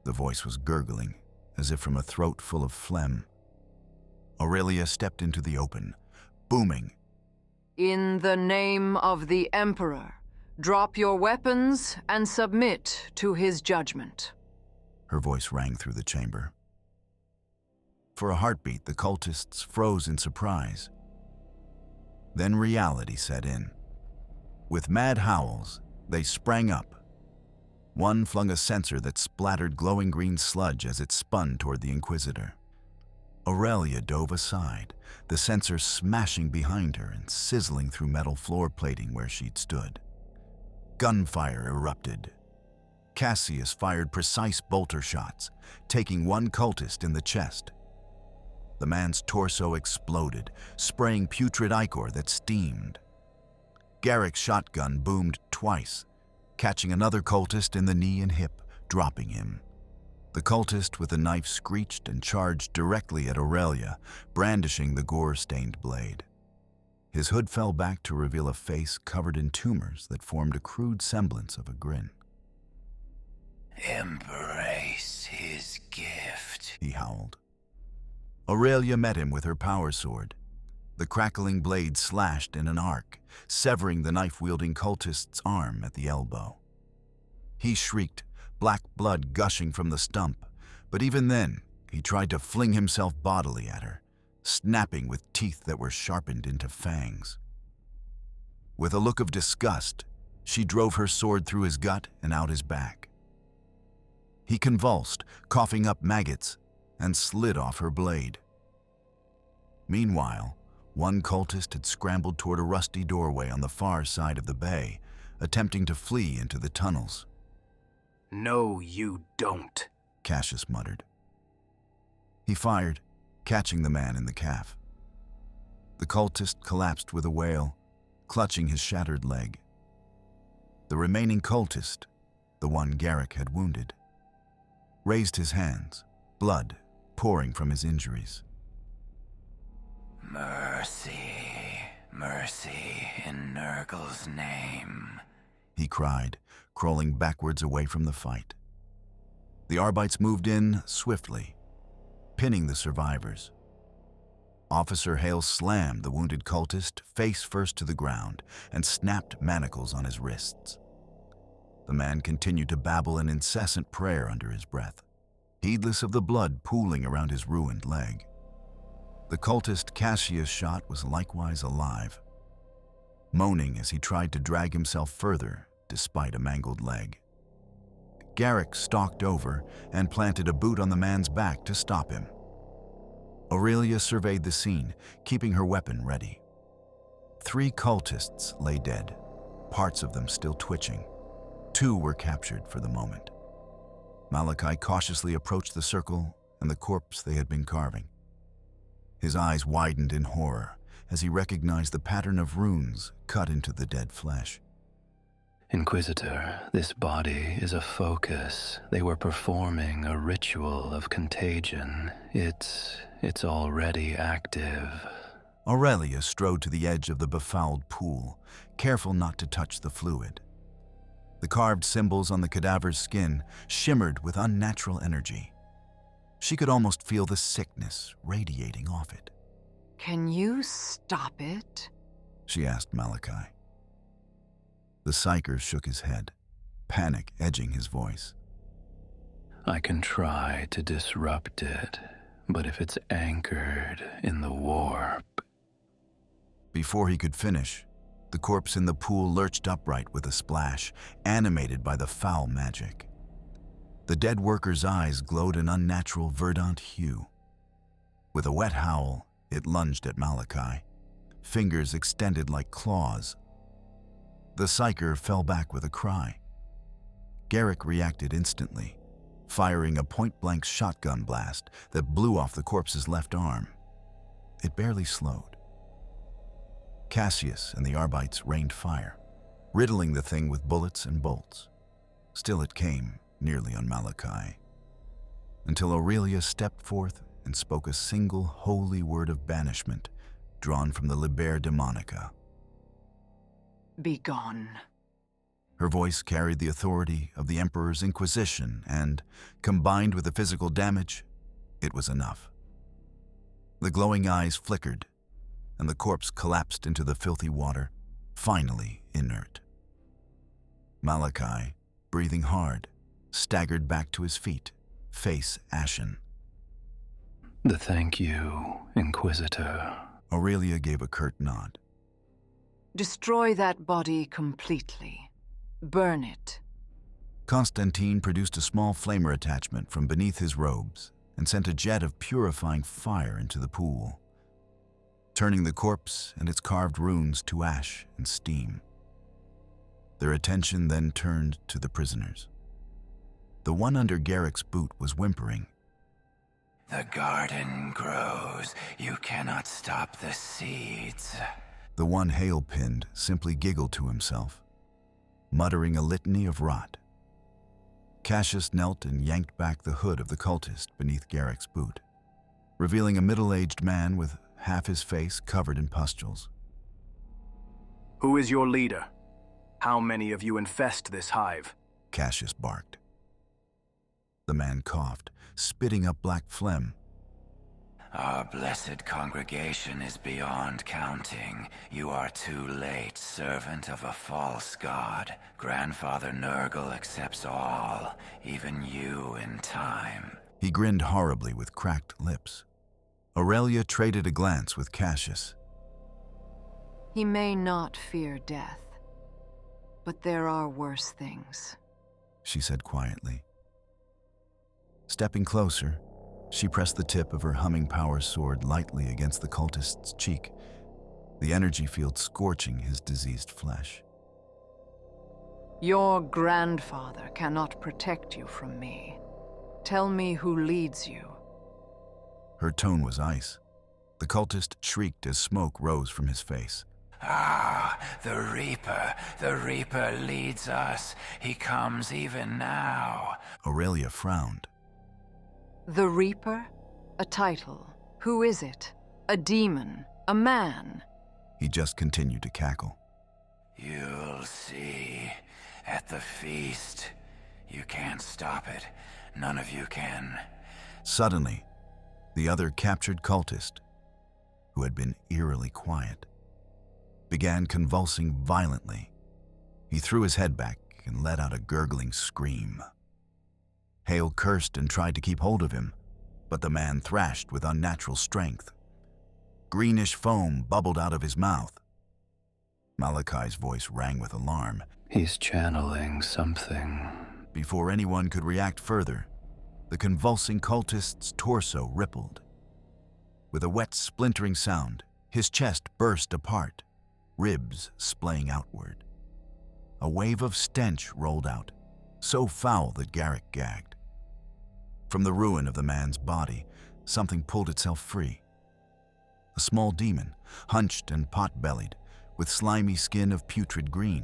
The voice was gurgling, as if from a throat full of phlegm. Aurelia stepped into the open, booming. In the name of the Emperor, drop your weapons and submit to his judgment. Her voice rang through the chamber. For a heartbeat, the cultists froze in surprise. Then reality set in. With mad howls, they sprang up. One flung a censer that splattered glowing green sludge as it spun toward the Inquisitor. Aurelia dove aside, the censer smashing behind her and sizzling through metal floor plating where she'd stood. Gunfire erupted. Cassius fired precise bolter shots, taking one cultist in the chest. The man's torso exploded, spraying putrid ichor that steamed. Garrick's shotgun boomed twice, catching another cultist in the knee and hip, dropping him. The cultist with the knife screeched and charged directly at Aurelia, brandishing the gore-stained blade. His hood fell back to reveal a face covered in tumors that formed a crude semblance of a grin. Embrace his gift, he howled. Aurelia met him with her power sword. The crackling blade slashed in an arc, severing the knife-wielding cultist's arm at the elbow. He shrieked, black blood gushing from the stump, but even then, he tried to fling himself bodily at her, snapping with teeth that were sharpened into fangs. With a look of disgust, she drove her sword through his gut and out his back. He convulsed, coughing up maggots, and slid off her blade. Meanwhile, one cultist had scrambled toward a rusty doorway on the far side of the bay, attempting to flee into the tunnels. No, you don't, Cassius muttered. He fired, catching the man in the calf. The cultist collapsed with a wail, clutching his shattered leg. The remaining cultist, the one Garrick had wounded, raised his hands, blood pouring from his injuries. Mercy, mercy in Nurgle's name, he cried, crawling backwards away from the fight. The Arbites moved in swiftly, pinning the survivors. Officer Hale slammed the wounded cultist face first to the ground and snapped manacles on his wrists. The man continued to babble an incessant prayer under his breath, heedless of the blood pooling around his ruined leg. The cultist Cassius shot was likewise alive, moaning as he tried to drag himself further despite a mangled leg. Garrick stalked over and planted a boot on the man's back to stop him. Aurelia surveyed the scene, keeping her weapon ready. 3 cultists lay dead, parts of them still twitching. 2 were captured for the moment. Malachi cautiously approached the circle and the corpse they had been carving. His eyes widened in horror as he recognized the pattern of runes cut into the dead flesh. Inquisitor, this body is a focus. They were performing a ritual of contagion. It's already active. Aurelia strode to the edge of the befouled pool, careful not to touch the fluid. The carved symbols on the cadaver's skin shimmered with unnatural energy. She could almost feel the sickness radiating off it. Can you stop it? She asked Malachi. The psyker shook his head, panic edging his voice. I can try to disrupt it, but if it's anchored in the warp... Before he could finish, the corpse in the pool lurched upright with a splash, animated by the foul magic. The dead worker's eyes glowed an unnatural verdant hue. With a wet howl, it lunged at Malachi, fingers extended like claws. The psyker fell back with a cry. Garrick reacted instantly, firing a point-blank shotgun blast that blew off the corpse's left arm. It barely slowed. Cassius and the Arbites rained fire, riddling the thing with bullets and bolts. Still it came nearly on Malachi, until Aurelia stepped forth and spoke a single holy word of banishment drawn from the Liber Demonica. Begone. Her voice carried the authority of the Emperor's Inquisition, and, combined with the physical damage, it was enough. The glowing eyes flickered, and the corpse collapsed into the filthy water, finally inert. Malachi, breathing hard, staggered back to his feet, face ashen. The thank you, Inquisitor. Aurelia gave a curt nod. Destroy that body completely. Burn it. Constantine produced a small flamer attachment from beneath his robes and sent a jet of purifying fire into the pool, turning the corpse and its carved runes to ash and steam. Their attention then turned to the prisoners. The one under Garrick's boot was whimpering. The garden grows. You cannot stop the seeds. The one Hale pinned simply giggled to himself, muttering a litany of rot. Cassius knelt and yanked back the hood of the cultist beneath Garrick's boot, revealing a middle-aged man with half his face covered in pustules. Who is your leader? How many of you infest this hive? Cassius barked. The man coughed, spitting up black phlegm. Our blessed congregation is beyond counting. You are too late, servant of a false god. Grandfather Nurgle accepts all, even you in time. He grinned horribly with cracked lips. Aurelia traded a glance with Cassius. He may not fear death, but there are worse things, she said quietly. Stepping closer, she pressed the tip of her humming power sword lightly against the cultist's cheek, the energy field scorching his diseased flesh. Your grandfather cannot protect you from me. Tell me who leads you. Her tone was ice. The cultist shrieked as smoke rose from his face. Ah, the Reaper leads us. He comes even now. Aurelia frowned. The Reaper? A title. Who is it? A demon? A man? He just continued to cackle. You'll see. At the feast. You can't stop it. None of you can. Suddenly, the other captured cultist, who had been eerily quiet, began convulsing violently. He threw his head back and let out a gurgling scream. Hale cursed and tried to keep hold of him, but the man thrashed with unnatural strength, Greenish foam bubbled out of his mouth. Malachi's voice rang with alarm. He's channeling something. Before anyone could react further, the convulsing cultist's torso rippled. With a wet, splintering sound, his chest burst apart, ribs splaying outward. A wave of stench rolled out, so foul that Garrick gagged. From the ruin of the man's body, something pulled itself free. A small demon, hunched and pot-bellied, with slimy skin of putrid green.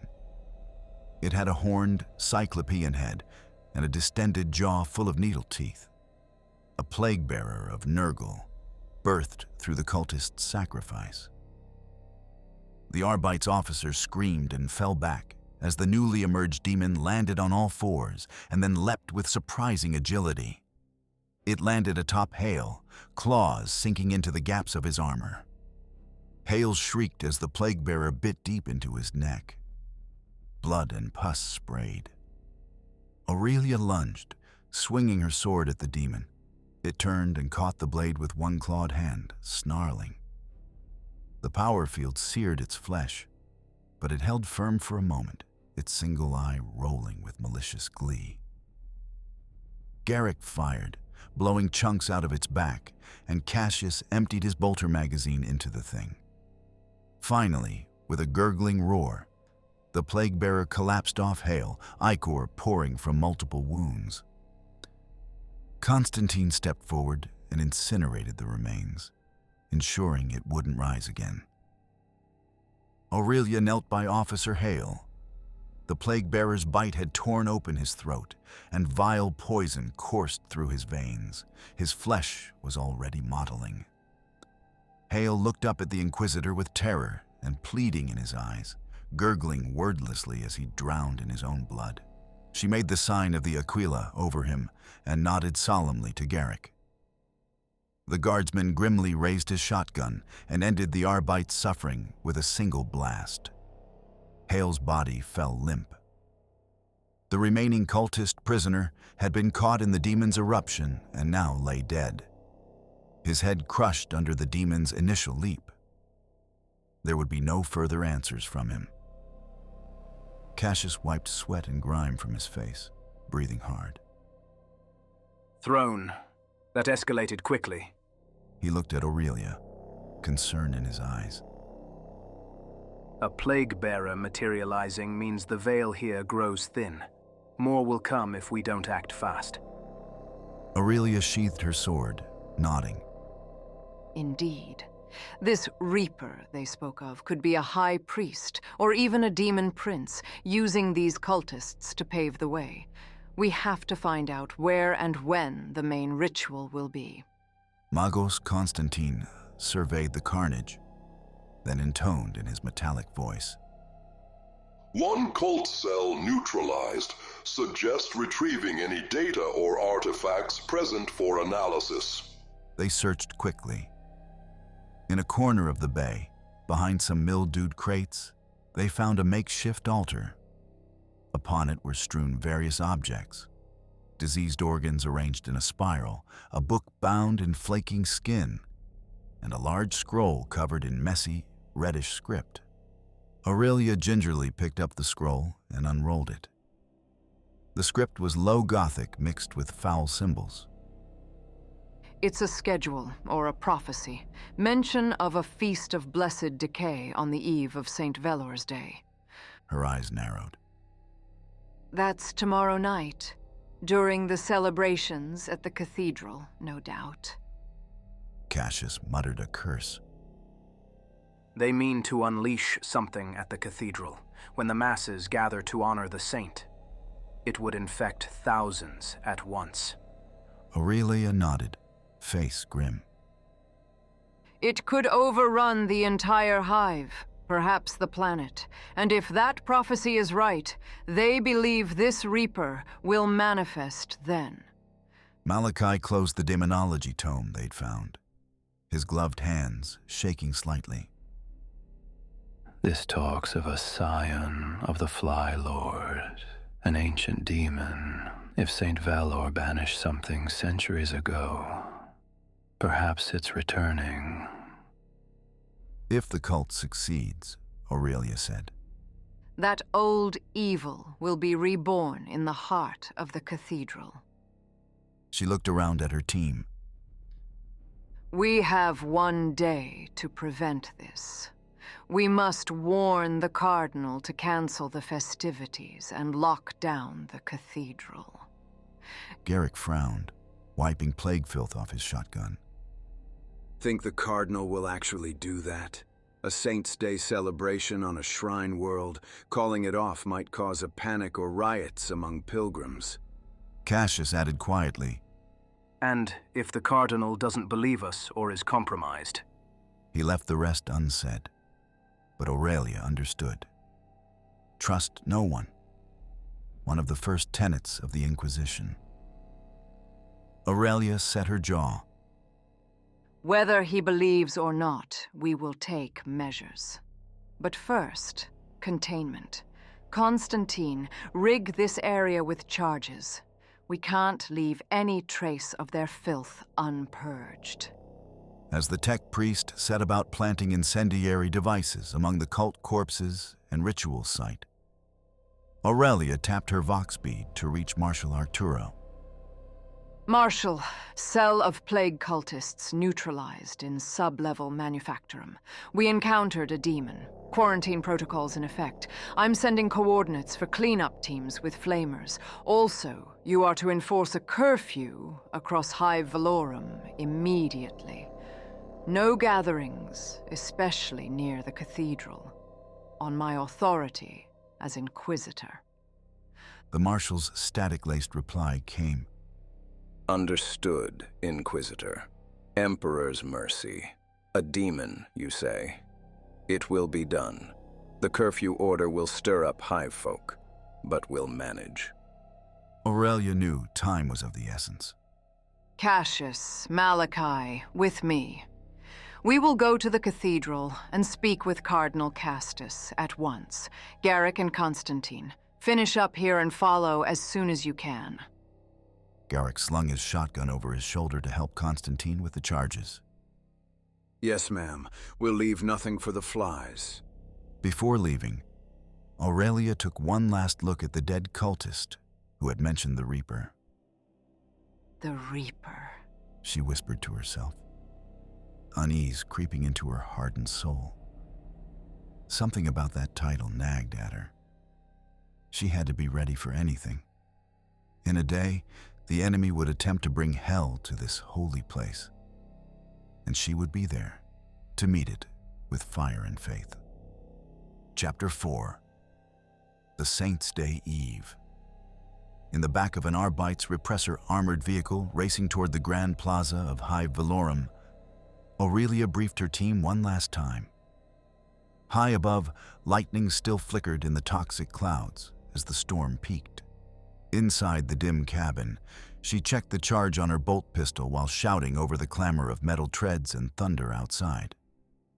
It had a horned, cyclopean head and a distended jaw full of needle teeth. A plague-bearer of Nurgle, birthed through the cultist's sacrifice. The Arbite's officers screamed and fell back as the newly emerged demon landed on all fours and then leapt with surprising agility. It landed atop Hale, claws sinking into the gaps of his armor. Hale shrieked as the plague-bearer bit deep into his neck. Blood and pus sprayed. Aurelia lunged, swinging her sword at the demon. It turned and caught the blade with one clawed hand, snarling. The power field seared its flesh, but it held firm for a moment, its single eye rolling with malicious glee. Garrick fired, blowing chunks out of its back, and Cassius emptied his bolter magazine into the thing. Finally, with a gurgling roar, the plague-bearer collapsed off Hale, ichor pouring from multiple wounds. Constantine stepped forward and incinerated the remains, ensuring it wouldn't rise again. Aurelia knelt by Officer Hale. The plague-bearer's bite had torn open his throat, and vile poison coursed through his veins. His flesh was already mottling. Hale looked up at the Inquisitor with terror and pleading in his eyes, gurgling wordlessly as he drowned in his own blood. She made the sign of the Aquila over him and nodded solemnly to Garrick. The guardsman grimly raised his shotgun and ended the Arbite's suffering with a single blast. Hale's body fell limp. The remaining cultist prisoner had been caught in the demon's eruption and now lay dead, his head crushed under the demon's initial leap. There would be no further answers from him. Cassius wiped sweat and grime from his face, breathing hard. Throne. That escalated quickly. He looked at Aurelia, concern in his eyes. A plague-bearer materializing means the veil here grows thin. More will come if we don't act fast. Aurelia sheathed her sword, nodding. Indeed. This Reaper they spoke of could be a high priest, or even a demon prince, using these cultists to pave the way. We have to find out where and when the main ritual will be. Magos Constantine surveyed the carnage, then intoned in his metallic voice. One cult cell neutralized suggests retrieving any data or artifacts present for analysis. They searched quickly. In a corner of the bay, behind some mildewed crates, they found a makeshift altar. Upon it were strewn various objects, diseased organs arranged in a spiral, a book bound in flaking skin, and a large scroll covered in messy, reddish script. Aurelia gingerly picked up the scroll and unrolled it. The script was low Gothic mixed with foul symbols. It's a schedule, or a prophecy. Mention of a feast of blessed Decay on the eve of St. Velor's Day. Her eyes narrowed. That's tomorrow night, during the celebrations at the cathedral, no doubt. Cassius muttered a curse. They mean to unleash something at the cathedral, when the masses gather to honor the saint. It would infect thousands at once. Aurelia nodded, face grim. It could overrun the entire Hive, perhaps the planet. And if that prophecy is right, they believe this Reaper will manifest then. Malachi closed the demonology tome they'd found, his gloved hands shaking slightly. This talks of a scion of the Fly Lord, an ancient demon. If St. Velor banished something centuries ago, perhaps it's returning. If the cult succeeds, Aurelia said. That old evil will be reborn in the heart of the cathedral. She looked around at her team. We have one day to prevent this. We must warn the Cardinal to cancel the festivities and lock down the cathedral. Garrick frowned, wiping plague filth off his shotgun. Think the Cardinal will actually do that? A Saints' Day celebration on a shrine world, calling it off might cause a panic or riots among pilgrims. Cassius added quietly. And if the Cardinal doesn't believe us or is compromised? He left the rest unsaid, but Aurelia understood. Trust no one. One of the first tenets of the Inquisition. Aurelia set her jaw. Whether he believes or not, we will take measures. But first, containment. Constantine, rig this area with charges. We can't leave any trace of their filth unpurged. As the tech priest set about planting incendiary devices among the cult corpses and ritual site, Aurelia tapped her vox bead to reach Marshal Arturo. Marshal, cell of plague cultists neutralized in sub-level manufactorum. We encountered a demon. Quarantine protocols in effect. I'm sending coordinates for cleanup teams with flamers. Also, you are to enforce a curfew across Hive Velorum immediately. No gatherings, especially near the cathedral. On my authority as Inquisitor. The Marshal's static-laced reply came. Understood, Inquisitor. Emperor's mercy. A demon, you say? It will be done. The curfew order will stir up hive folk, but we'll manage. Aurelia knew time was of the essence. Cassius, Malachi, with me. We will go to the cathedral and speak with Cardinal Castus at once. Garrick and Constantine. Finish up here and follow as soon as you can. Garrick slung his shotgun over his shoulder to help Constantine with the charges. Yes, ma'am. We'll leave nothing for the flies. Before leaving, Aurelia took one last look at the dead cultist who had mentioned the Reaper. The Reaper, she whispered to herself, unease creeping into her hardened soul. Something about that title nagged at her. She had to be ready for anything. In a day, the enemy would attempt to bring hell to this holy place, and she would be there to meet it with fire and faith. Chapter 4. The Saints' Day Eve. In the back of an Arbite's repressor armored vehicle racing toward the Grand Plaza of Hive Velorum, Aurelia briefed her team one last time. High above, lightning still flickered in the toxic clouds as the storm peaked. Inside the dim cabin, she checked the charge on her bolt pistol while shouting over the clamor of metal treads and thunder outside.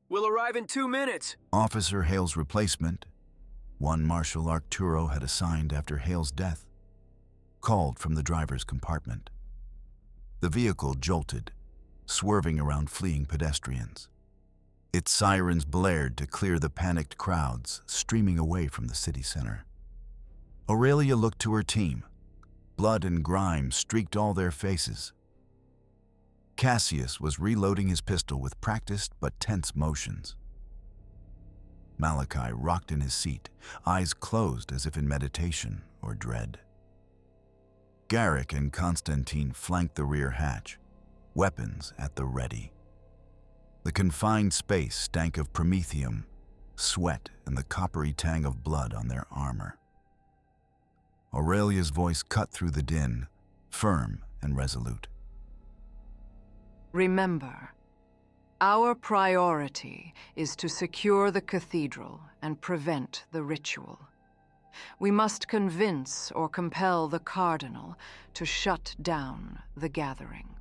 We'll arrive in 2 minutes. Officer Hale's replacement, one Marshal Arturo had assigned after Hale's death, called from the driver's compartment. The vehicle jolted, swerving around fleeing pedestrians. Its sirens blared to clear the panicked crowds streaming away from the city center. Aurelia looked to her team. Blood and grime streaked all their faces. Cassius was reloading his pistol with practiced but tense motions. Malachi rocked in his seat, eyes closed as if in meditation or dread. Garrick and Constantine flanked the rear hatch, weapons at the ready. The confined space stank of promethium, sweat, and the coppery tang of blood on their armor. Aurelia's voice cut through the din, firm and resolute. Remember, our priority is to secure the cathedral and prevent the ritual. We must convince or compel the Cardinal to shut down the gathering.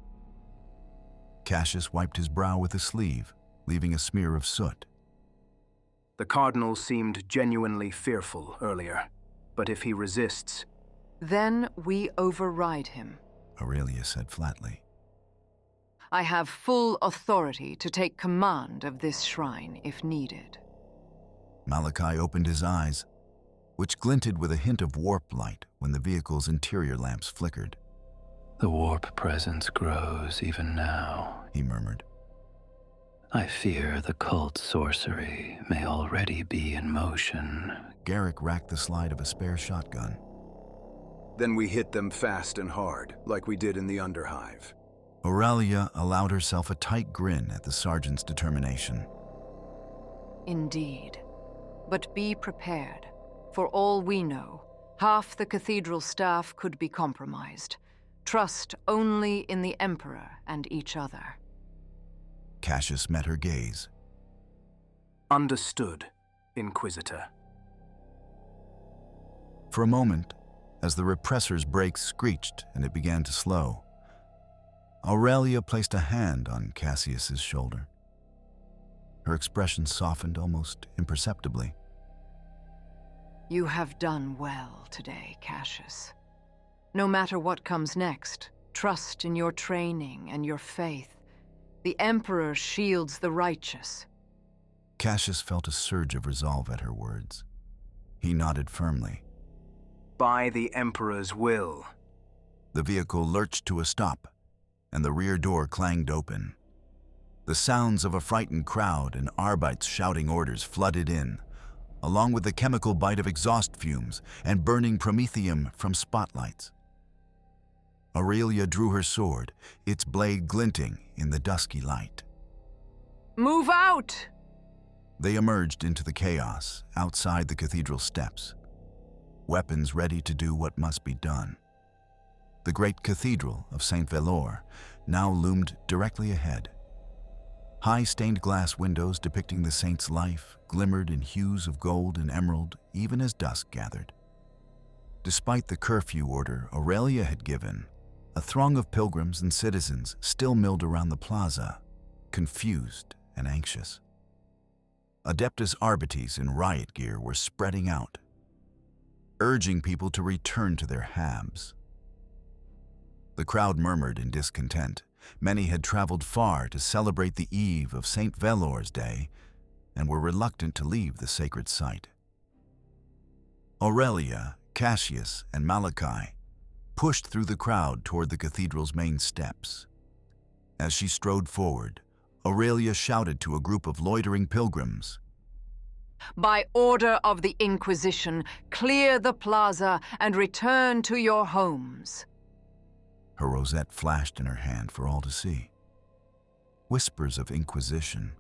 Cassius wiped his brow with a sleeve, leaving a smear of soot. The Cardinal seemed genuinely fearful earlier, but if he resists... Then we override him, Aurelia said flatly. I have full authority to take command of this shrine if needed. Malachi opened his eyes, which glinted with a hint of warp light when the vehicle's interior lamps flickered. The warp presence grows even now, he murmured. I fear the cult sorcery may already be in motion. Garrick racked the slide of a spare shotgun. Then we hit them fast and hard, like we did in the Underhive. Aurelia allowed herself a tight grin at the sergeant's determination. Indeed. But be prepared. For all we know, half the cathedral staff could be compromised. Trust only in the Emperor and each other. Cassius met her gaze. Understood, Inquisitor. For a moment, as the repressor's brakes screeched and it began to slow, Aurelia placed a hand on Cassius's shoulder. Her expression softened almost imperceptibly. You have done well today, Cassius. No matter what comes next, trust in your training and your faith. The Emperor shields the righteous. Cassius felt a surge of resolve at her words. He nodded firmly. By the Emperor's will. The vehicle lurched to a stop, and the rear door clanged open. The sounds of a frightened crowd and Arbites shouting orders flooded in, along with the chemical bite of exhaust fumes and burning promethium from spotlights. Aurelia drew her sword, its blade glinting in the dusky light. Move out! They emerged into the chaos outside the cathedral steps, weapons ready to do what must be done. The great cathedral of St. Velour now loomed directly ahead. High stained glass windows depicting the saint's life glimmered in hues of gold and emerald even as dusk gathered. Despite the curfew order Aurelia had given, a throng of pilgrims and citizens still milled around the plaza, confused and anxious. Adeptus Arbites in riot gear were spreading out, urging people to return to their habs. The crowd murmured in discontent. Many had traveled far to celebrate the eve of St. Velour's Day and were reluctant to leave the sacred site. Aurelia, Cassius, and Malachi pushed through the crowd toward the cathedral's main steps. As she strode forward, Aurelia shouted to a group of loitering pilgrims. By order of the Inquisition, clear the plaza and return to your homes. Her rosette flashed in her hand for all to see. Whispers of Inquisition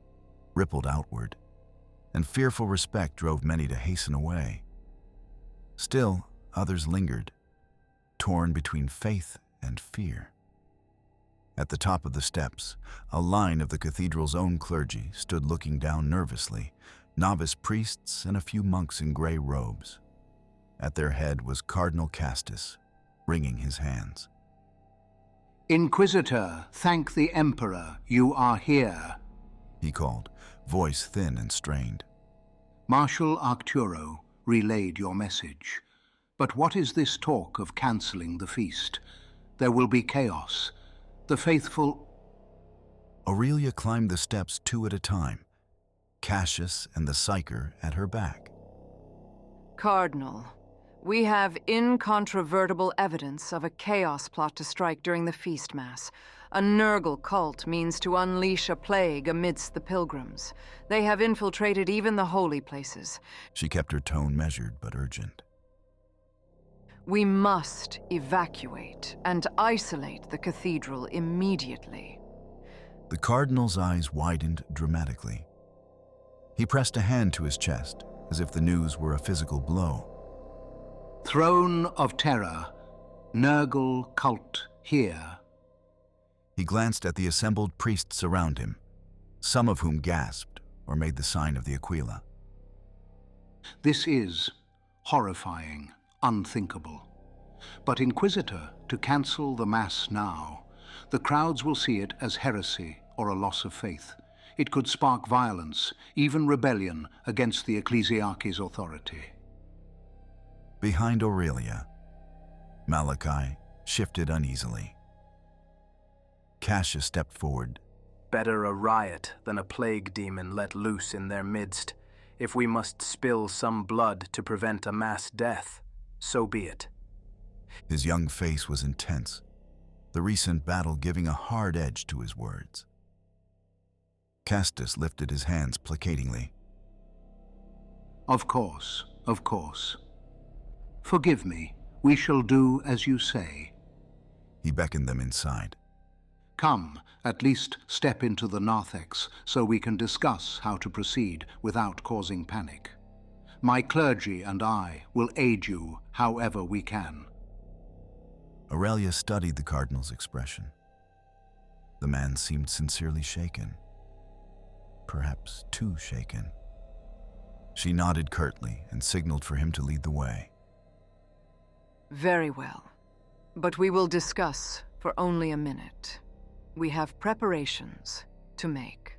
rippled outward, and fearful respect drove many to hasten away. Still, others lingered, torn between faith and fear. At the top of the steps, a line of the cathedral's own clergy stood looking down nervously, novice priests and a few monks in gray robes. At their head was Cardinal Castus, wringing his hands. Inquisitor, thank the Emperor, you are here, he called, voice thin and strained. Marshal Arcturo relayed your message. But what is this talk of cancelling the feast? There will be chaos. The faithful... Aurelia climbed the steps two at a time, Cassius and the Psyker at her back. Cardinal, we have incontrovertible evidence of a chaos plot to strike during the feast mass. A Nurgle cult means to unleash a plague amidst the pilgrims. They have infiltrated even the holy places. She kept her tone measured but urgent. We must evacuate and isolate the cathedral immediately. The Cardinal's eyes widened dramatically. He pressed a hand to his chest, as if the news were a physical blow. Throne of Terror, Nurgle cult here. He glanced at the assembled priests around him, some of whom gasped or made the sign of the Aquila. This is horrifying, unthinkable. But Inquisitor, to cancel the Mass now, the crowds will see it as heresy or a loss of faith. It could spark violence, even rebellion, against the Ecclesiarchy's authority. Behind Aurelia, Malachi shifted uneasily. Cassius stepped forward. Better a riot than a plague demon let loose in their midst. If we must spill some blood to prevent a mass death, so be it. His young face was intense, the recent battle giving a hard edge to his words. Castus lifted his hands placatingly. Of course, of course. Forgive me, we shall do as you say. He beckoned them inside. Come, at least step into the narthex so we can discuss how to proceed without causing panic. My clergy and I will aid you however we can. Aurelia studied the cardinal's expression. The man seemed sincerely shaken. Perhaps too shaken. She nodded curtly and signaled for him to lead the way. Very well. But we will discuss for only a minute. We have preparations to make.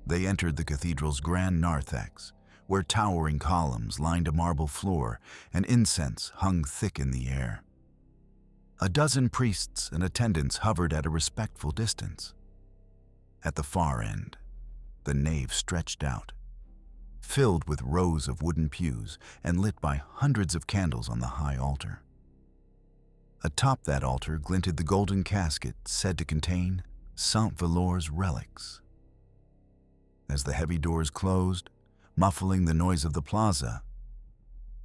They entered the cathedral's grand narthex, where towering columns lined a marble floor and incense hung thick in the air. A dozen priests and attendants hovered at a respectful distance. At the far end, the nave stretched out, filled with rows of wooden pews and lit by hundreds of candles on the high altar. Atop that altar glinted the golden casket said to contain Saint Velour's relics. As the heavy doors closed, muffling the noise of the plaza,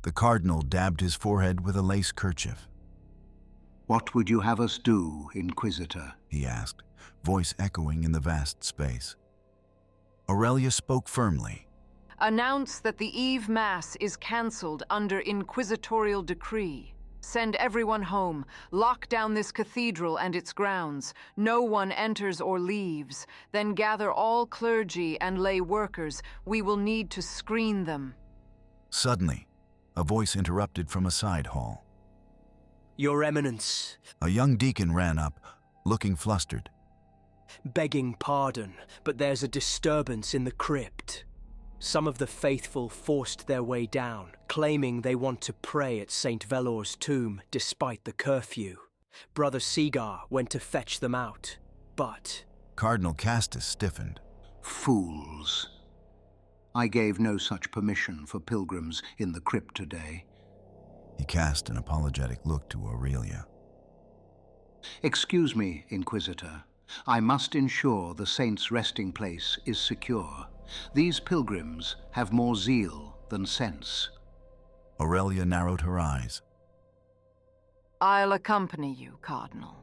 the cardinal dabbed his forehead with a lace kerchief. What would you have us do, Inquisitor? He asked, voice echoing in the vast space. Aurelia spoke firmly. Announce that the Eve Mass is cancelled under inquisitorial decree. Send everyone home. Lock down this cathedral and its grounds. No one enters or leaves. Then gather all clergy and lay workers. We will need to screen them. Suddenly, a voice interrupted from a side hall. Your Eminence. A young deacon ran up, looking flustered. Begging pardon, but there's a disturbance in the crypt. Some of the faithful forced their way down, claiming they want to pray at St. Velour's tomb despite the curfew. Brother Segar went to fetch them out, but... Cardinal Castus stiffened. Fools. I gave no such permission for pilgrims in the crypt today. He cast an apologetic look to Aurelia. Excuse me, Inquisitor. I must ensure the saint's resting place is secure. These pilgrims have more zeal than sense. Aurelia narrowed her eyes. I'll accompany you, Cardinal.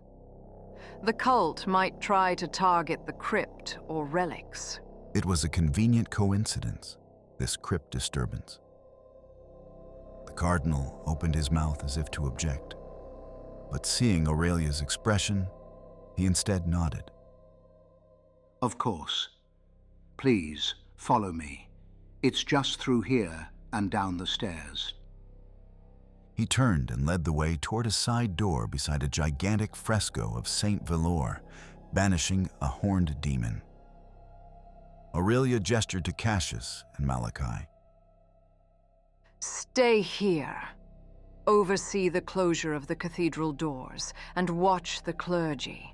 The cult might try to target the crypt or relics. It was a convenient coincidence, this crypt disturbance. The cardinal opened his mouth as if to object, but seeing Aurelia's expression, he instead nodded. Of course. Please, follow me. It's just through here and down the stairs. He turned and led the way toward a side door beside a gigantic fresco of Saint Velour, banishing a horned demon. Aurelia gestured to Cassius and Malachi. Stay here. Oversee the closure of the cathedral doors and watch the clergy.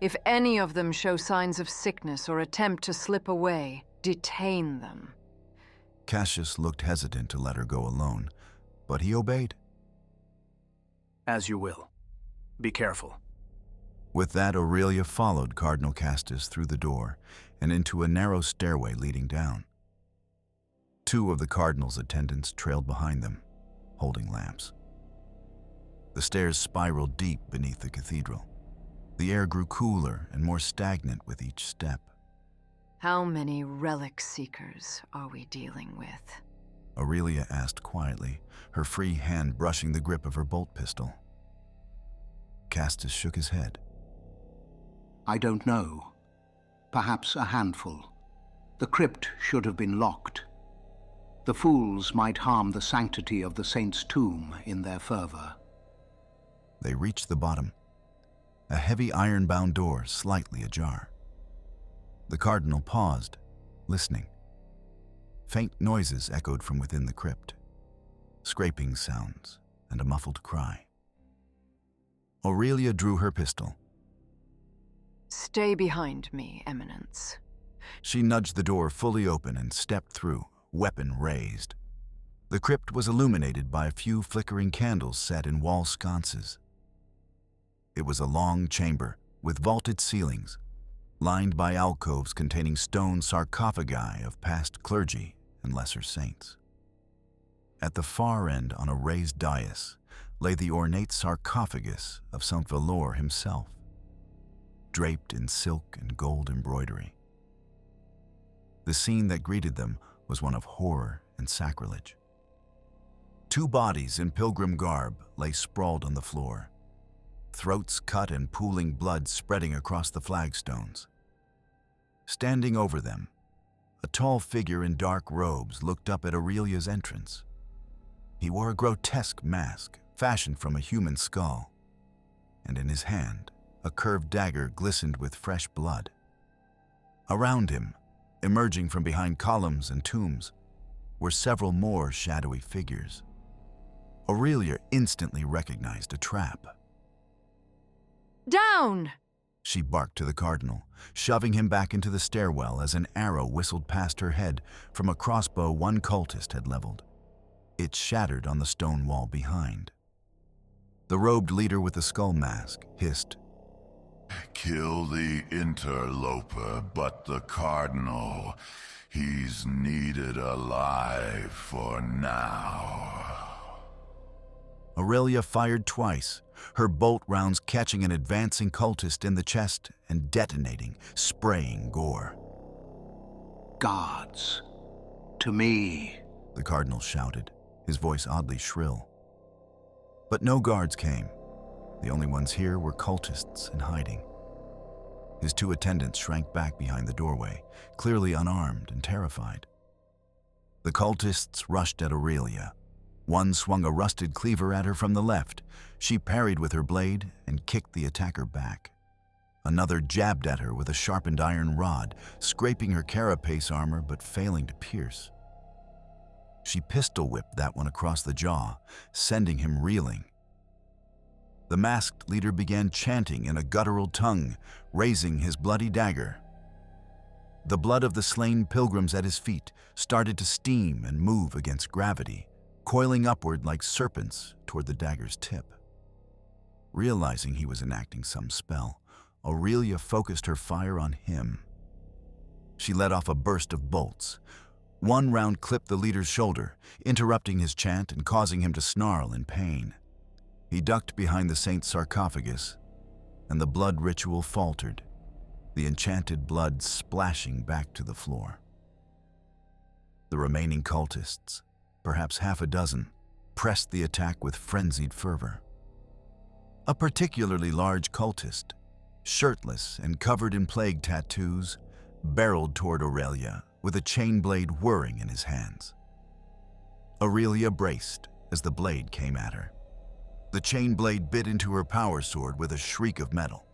If any of them show signs of sickness or attempt to slip away, detain them. Cassius looked hesitant to let her go alone, but he obeyed. As you will. Be careful. With that, Aurelia followed Cardinal Castus through the door and into a narrow stairway leading down. Two of the cardinal's attendants trailed behind them, holding lamps. The stairs spiraled deep beneath the cathedral. The air grew cooler and more stagnant with each step. How many relic seekers are we dealing with? Aurelia asked quietly, her free hand brushing the grip of her bolt pistol. Castus shook his head. I don't know. Perhaps a handful. The crypt should have been locked. The fools might harm the sanctity of the saint's tomb in their fervor. They reached the bottom. A heavy iron-bound door slightly ajar. The cardinal paused, listening. Faint noises echoed from within the crypt, scraping sounds and a muffled cry. Aurelia drew her pistol. Stay behind me, Eminence. She nudged the door fully open and stepped through, weapon raised. The crypt was illuminated by a few flickering candles set in wall sconces. It was a long chamber with vaulted ceilings, lined by alcoves containing stone sarcophagi of past clergy and lesser saints. At the far end, on a raised dais, lay the ornate sarcophagus of Saint Velour himself, draped in silk and gold embroidery. The scene that greeted them was one of horror and sacrilege. Two bodies in pilgrim garb lay sprawled on the floor, throats cut and pooling blood spreading across the flagstones. Standing over them, a tall figure in dark robes looked up at Aurelia's entrance. He wore a grotesque mask fashioned from a human skull, and in his hand, a curved dagger glistened with fresh blood. Around him, emerging from behind columns and tombs, were several more shadowy figures. Aurelia instantly recognized a trap. Down! She barked to the cardinal, shoving him back into the stairwell as an arrow whistled past her head from a crossbow one cultist had leveled. It shattered on the stone wall behind. The robed leader with the skull mask hissed, "Kill the interloper, but the cardinal, he's needed alive for now." Aurelia fired twice, her bolt rounds catching an advancing cultist in the chest and detonating, spraying gore. "Guards, to me," the cardinal shouted, his voice oddly shrill. But no guards came. The only ones here were cultists in hiding. His two attendants shrank back behind the doorway, clearly unarmed and terrified. The cultists rushed at Aurelia. One swung a rusted cleaver at her from the left. She parried with her blade and kicked the attacker back. Another jabbed at her with a sharpened iron rod, scraping her carapace armor but failing to pierce. She pistol-whipped that one across the jaw, sending him reeling. The masked leader began chanting in a guttural tongue, raising his bloody dagger. The blood of the slain pilgrims at his feet started to steam and move against gravity, coiling upward like serpents toward the dagger's tip. Realizing he was enacting some spell, Aurelia focused her fire on him. She let off a burst of bolts. One round clipped the leader's shoulder, interrupting his chant and causing him to snarl in pain. He ducked behind the saint's sarcophagus, and the blood ritual faltered, the enchanted blood splashing back to the floor. The remaining cultists, perhaps half a dozen, pressed the attack with frenzied fervor. A particularly large cultist, shirtless and covered in plague tattoos, barreled toward Aurelia with a chain blade whirring in his hands. Aurelia braced as the blade came at her. The chain blade bit into her power sword with a shriek of metal.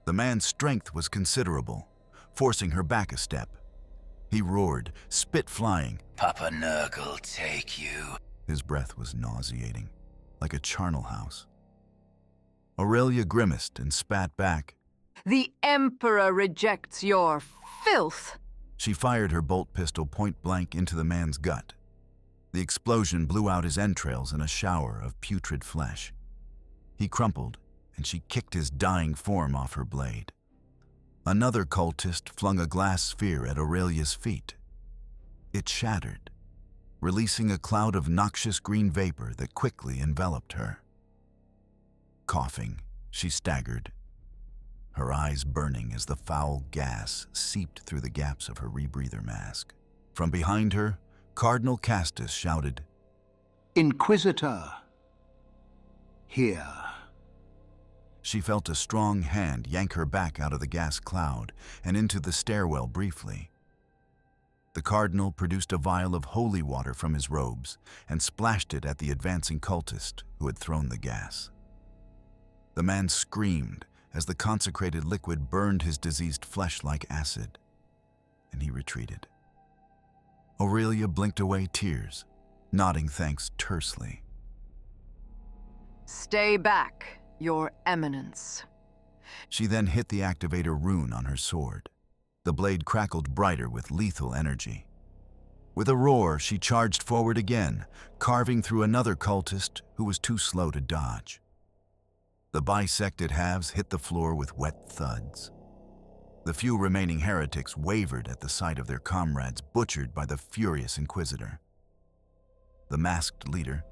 The man's strength was considerable, forcing her back a step. He roared, spit flying. "Papa Nurgle take you." His breath was nauseating, like a charnel house. Aurelia grimaced and spat back. The Emperor rejects your filth. She fired her bolt pistol point blank into the man's gut. The explosion blew out his entrails in a shower of putrid flesh. He crumpled, and she kicked his dying form off her blade. Another cultist flung a glass sphere at Aurelia's feet. It shattered, releasing a cloud of noxious green vapor that quickly enveloped her. Coughing, she staggered, her eyes burning as the foul gas seeped through the gaps of her rebreather mask. From behind her, Cardinal Castus shouted, "Inquisitor, here." She felt a strong hand yank her back out of the gas cloud and into the stairwell briefly. The cardinal produced a vial of holy water from his robes and splashed it at the advancing cultist who had thrown the gas. The man screamed as the consecrated liquid burned his diseased flesh like acid, and he retreated. Aurelia blinked away tears, nodding thanks tersely. Stay back, Your Eminence. She then hit the activator rune on her sword. The blade crackled brighter with lethal energy. With a roar, she charged forward again, carving through another cultist who was too slow to dodge. The bisected halves hit the floor with wet thuds. The few remaining heretics wavered at the sight of their comrades butchered by the furious Inquisitor. The masked leader,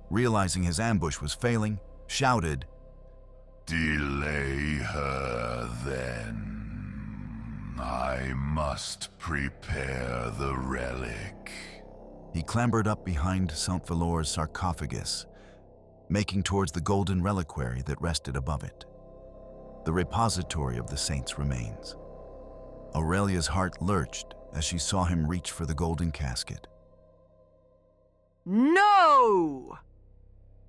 realizing his ambush was failing, shouted, "Delay her, then. I must prepare the relic." He clambered up behind Saint Velour's sarcophagus, making towards the golden reliquary that rested above it, the repository of the saint's remains. Aurelia's heart lurched as she saw him reach for the golden casket. No!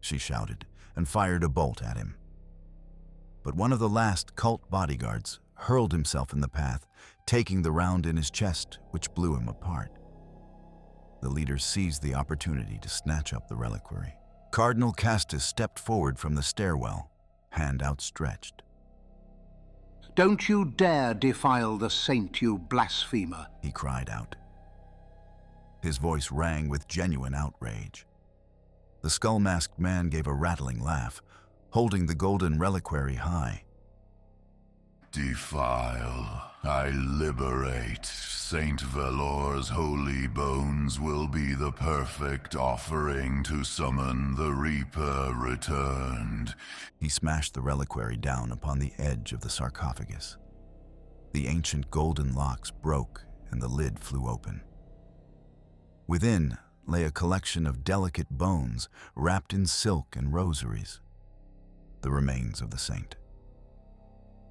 She shouted and fired a bolt at him. But one of the last cult bodyguards hurled himself in the path, taking the round in his chest, which blew him apart. The leader seized the opportunity to snatch up the reliquary. Cardinal Castus stepped forward from the stairwell, hand outstretched. "Don't you dare defile the saint, you blasphemer," he cried out. His voice rang with genuine outrage. The skull-masked man gave a rattling laugh, holding the golden reliquary high. "Defile, I liberate. Saint Velour's holy bones will be the perfect offering to summon the Reaper returned." He smashed the reliquary down upon the edge of the sarcophagus. The ancient golden locks broke and the lid flew open. Within lay a collection of delicate bones wrapped in silk and rosaries, the remains of the saint.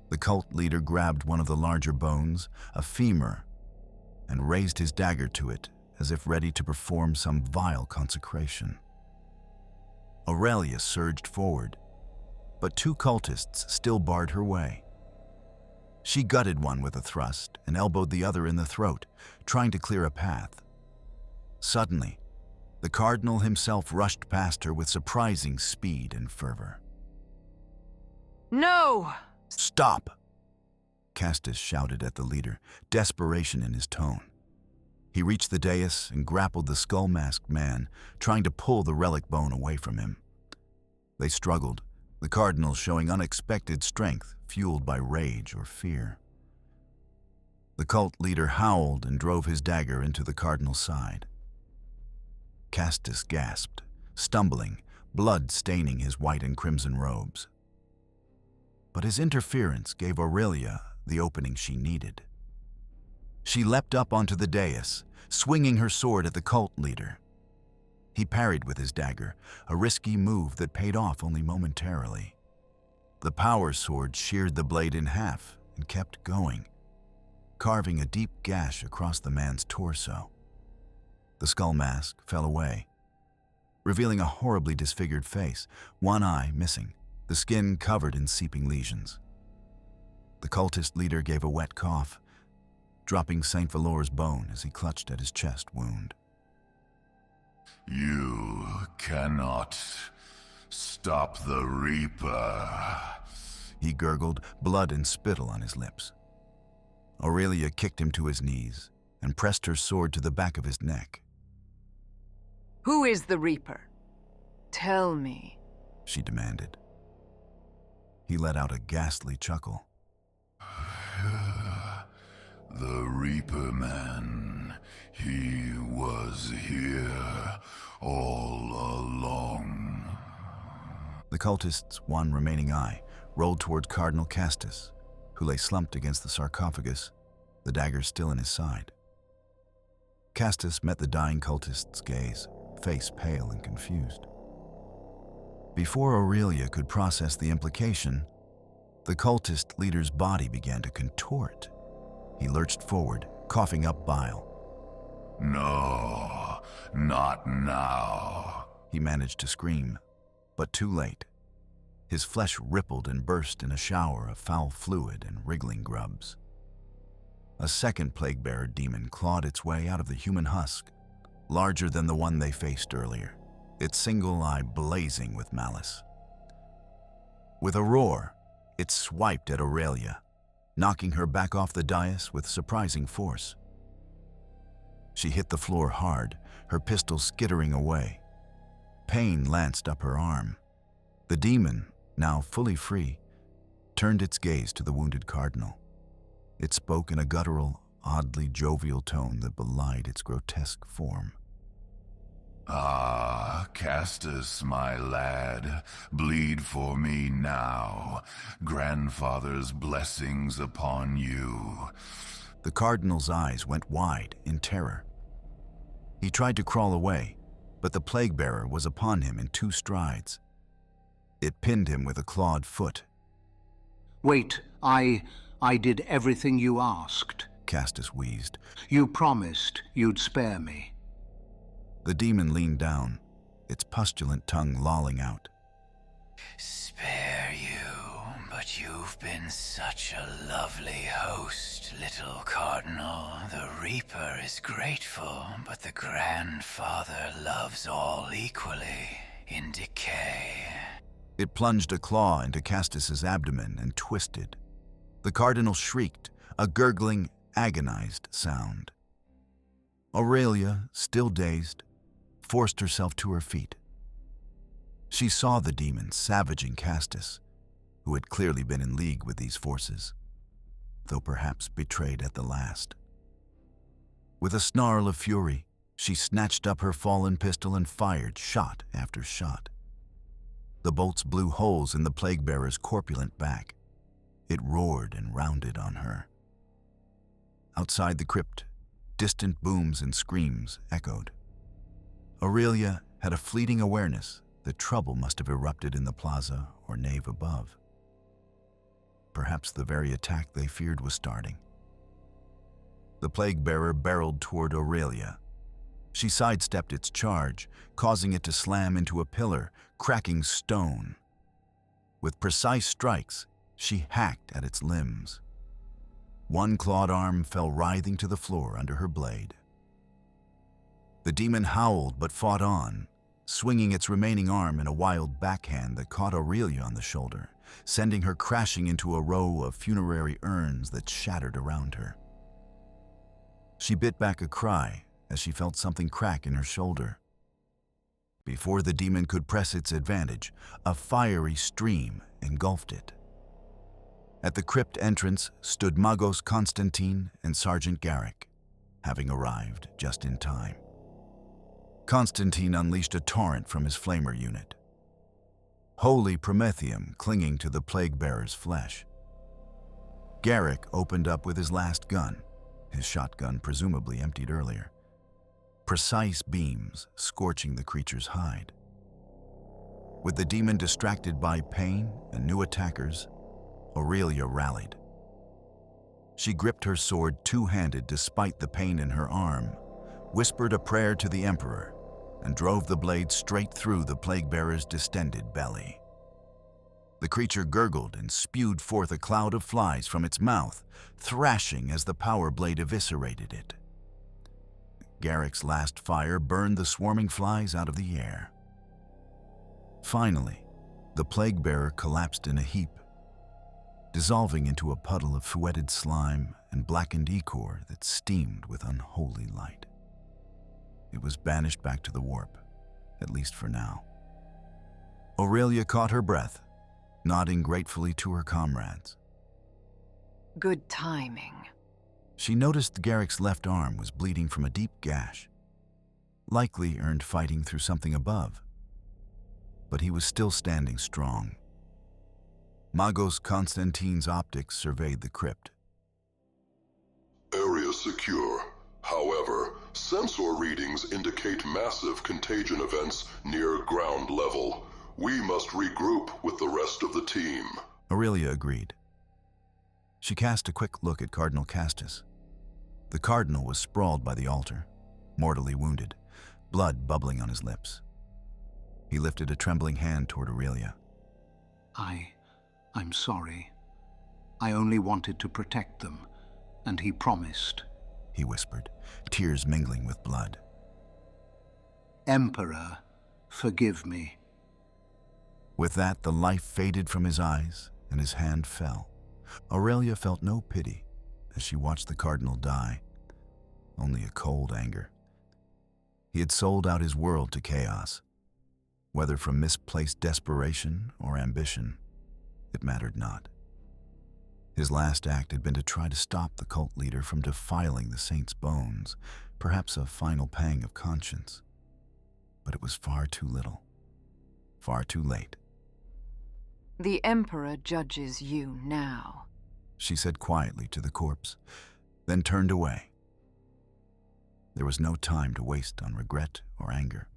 The cult leader grabbed one of the larger bones, a femur, and raised his dagger to it as if ready to perform some vile consecration. Aurelia surged forward, but two cultists still barred her way. She gutted one with a thrust and elbowed the other in the throat, trying to clear a path. Suddenly, the cardinal himself rushed past her with surprising speed and fervor. No! "Stop!" Castus shouted at the leader, desperation in his tone. He reached the dais and grappled the skull-masked man, trying to pull the relic bone away from him. They struggled, the cardinal showing unexpected strength fueled by rage or fear. The cult leader howled and drove his dagger into the cardinal's side. Castus gasped, stumbling, blood staining his white and crimson robes. But his interference gave Aurelia the opening she needed. She leapt up onto the dais, swinging her sword at the cult leader. He parried with his dagger, a risky move that paid off only momentarily. The power sword sheared the blade in half and kept going, carving a deep gash across the man's torso. The skull mask fell away, revealing a horribly disfigured face, one eye missing, the skin covered in seeping lesions. The cultist leader gave a wet cough, dropping Saint Velour's bone as he clutched at his chest wound. "You cannot stop the Reaper," he gurgled, blood and spittle on his lips. Aurelia kicked him to his knees and pressed her sword to the back of his neck. Who is the Reaper? Tell me, she demanded. He let out a ghastly chuckle. "The Reaper man, he was here all along." The cultist's one remaining eye rolled toward Cardinal Castus, who lay slumped against the sarcophagus, the dagger still in his side. Castus met the dying cultist's gaze, face pale and confused. Before Aurelia could process the implication, the cultist leader's body began to contort. He lurched forward, coughing up bile. "No, not now," he managed to scream, but too late. His flesh rippled and burst in a shower of foul fluid and wriggling grubs. A second plague-bearer demon clawed its way out of the human husk, larger than the one they faced earlier, its single eye blazing with malice. With a roar, It swiped at Aurelia, knocking her back off the dais with surprising force. She hit the floor hard, her pistol skittering away. Pain lanced up her arm. The demon, now fully free, turned its gaze to the wounded cardinal. It spoke in a guttural, oddly jovial tone that belied its grotesque form. "Ah, Castus, my lad, bleed for me now. Grandfather's blessings upon you." The cardinal's eyes went wide in terror. He tried to crawl away, but the plague-bearer was upon him in 2 strides. It pinned him with a clawed foot. Wait, I did everything you asked. Castus wheezed. You promised you'd spare me. The demon leaned down, its pustulant tongue lolling out. "Spare you, but you've been such a lovely host, little cardinal. The Reaper is grateful, but the Grandfather loves all equally in Decay." It plunged a claw into Castus's abdomen and twisted. The cardinal shrieked, a gurgling, agonized sound. Aurelia, still dazed, forced herself to her feet. She saw the demon savaging Castus, who had clearly been in league with these forces, though perhaps betrayed at the last. With a snarl of fury, she snatched up her fallen pistol and fired shot after shot. The bolts blew holes in the plague-bearer's corpulent back. It roared and rounded on her. Outside the crypt, distant booms and screams echoed. Aurelia had a fleeting awareness that trouble must have erupted in the plaza or nave above. Perhaps the very attack they feared was starting. The plague-bearer barreled toward Aurelia. She sidestepped its charge, causing it to slam into a pillar, cracking stone. With precise strikes, she hacked at its limbs. One clawed arm fell writhing to the floor under her blade. The demon howled but fought on, swinging its remaining arm in a wild backhand that caught Aurelia on the shoulder, sending her crashing into a row of funerary urns that shattered around her. She bit back a cry as she felt something crack in her shoulder. Before the demon could press its advantage, a fiery stream engulfed it. At the crypt entrance stood Magos Constantine and Sergeant Garrick, having arrived just in time. Constantine unleashed a torrent from his flamer unit, holy promethium clinging to the plague-bearer's flesh. Garrick opened up with his last gun, his shotgun presumably emptied earlier. Precise beams scorching the creature's hide. With the demon distracted by pain and new attackers, Aurelia rallied. She gripped her sword two-handed despite the pain in her arm, whispered a prayer to the Emperor, and drove the blade straight through the plague-bearer's distended belly. The creature gurgled and spewed forth a cloud of flies from its mouth, thrashing as the power blade eviscerated it. Garrick's last fire burned the swarming flies out of the air. Finally, the plague-bearer collapsed in a heap, dissolving into a puddle of fetid slime and blackened ichor that steamed with unholy light. It was banished back to the warp, at least for now. Aurelia caught her breath, nodding gratefully to her comrades. Good timing. She noticed Garrick's left arm was bleeding from a deep gash, likely earned fighting through something above. But he was still standing strong. Magos Constantine's optics surveyed the crypt. Area secure. However, sensor readings indicate massive contagion events near ground level. We must regroup with the rest of the team. Aurelia agreed. She cast a quick look at Cardinal Castus. The cardinal was sprawled by the altar, mortally wounded, blood bubbling on his lips. He lifted a trembling hand toward Aurelia. I'm sorry. I only wanted to protect them, and he promised, he whispered, tears mingling with blood. Emperor, forgive me. With that, the life faded from his eyes, and his hand fell. Aurelia felt no pity as she watched the cardinal die, only a cold anger. He had sold out his world to chaos. Whether from misplaced desperation or ambition, it mattered not. His last act had been to try to stop the cult leader from defiling the saint's bones, perhaps a final pang of conscience. But it was far too little, far too late. The Emperor judges you now, She said quietly to the corpse, then turned away. There was no time to waste on regret or anger.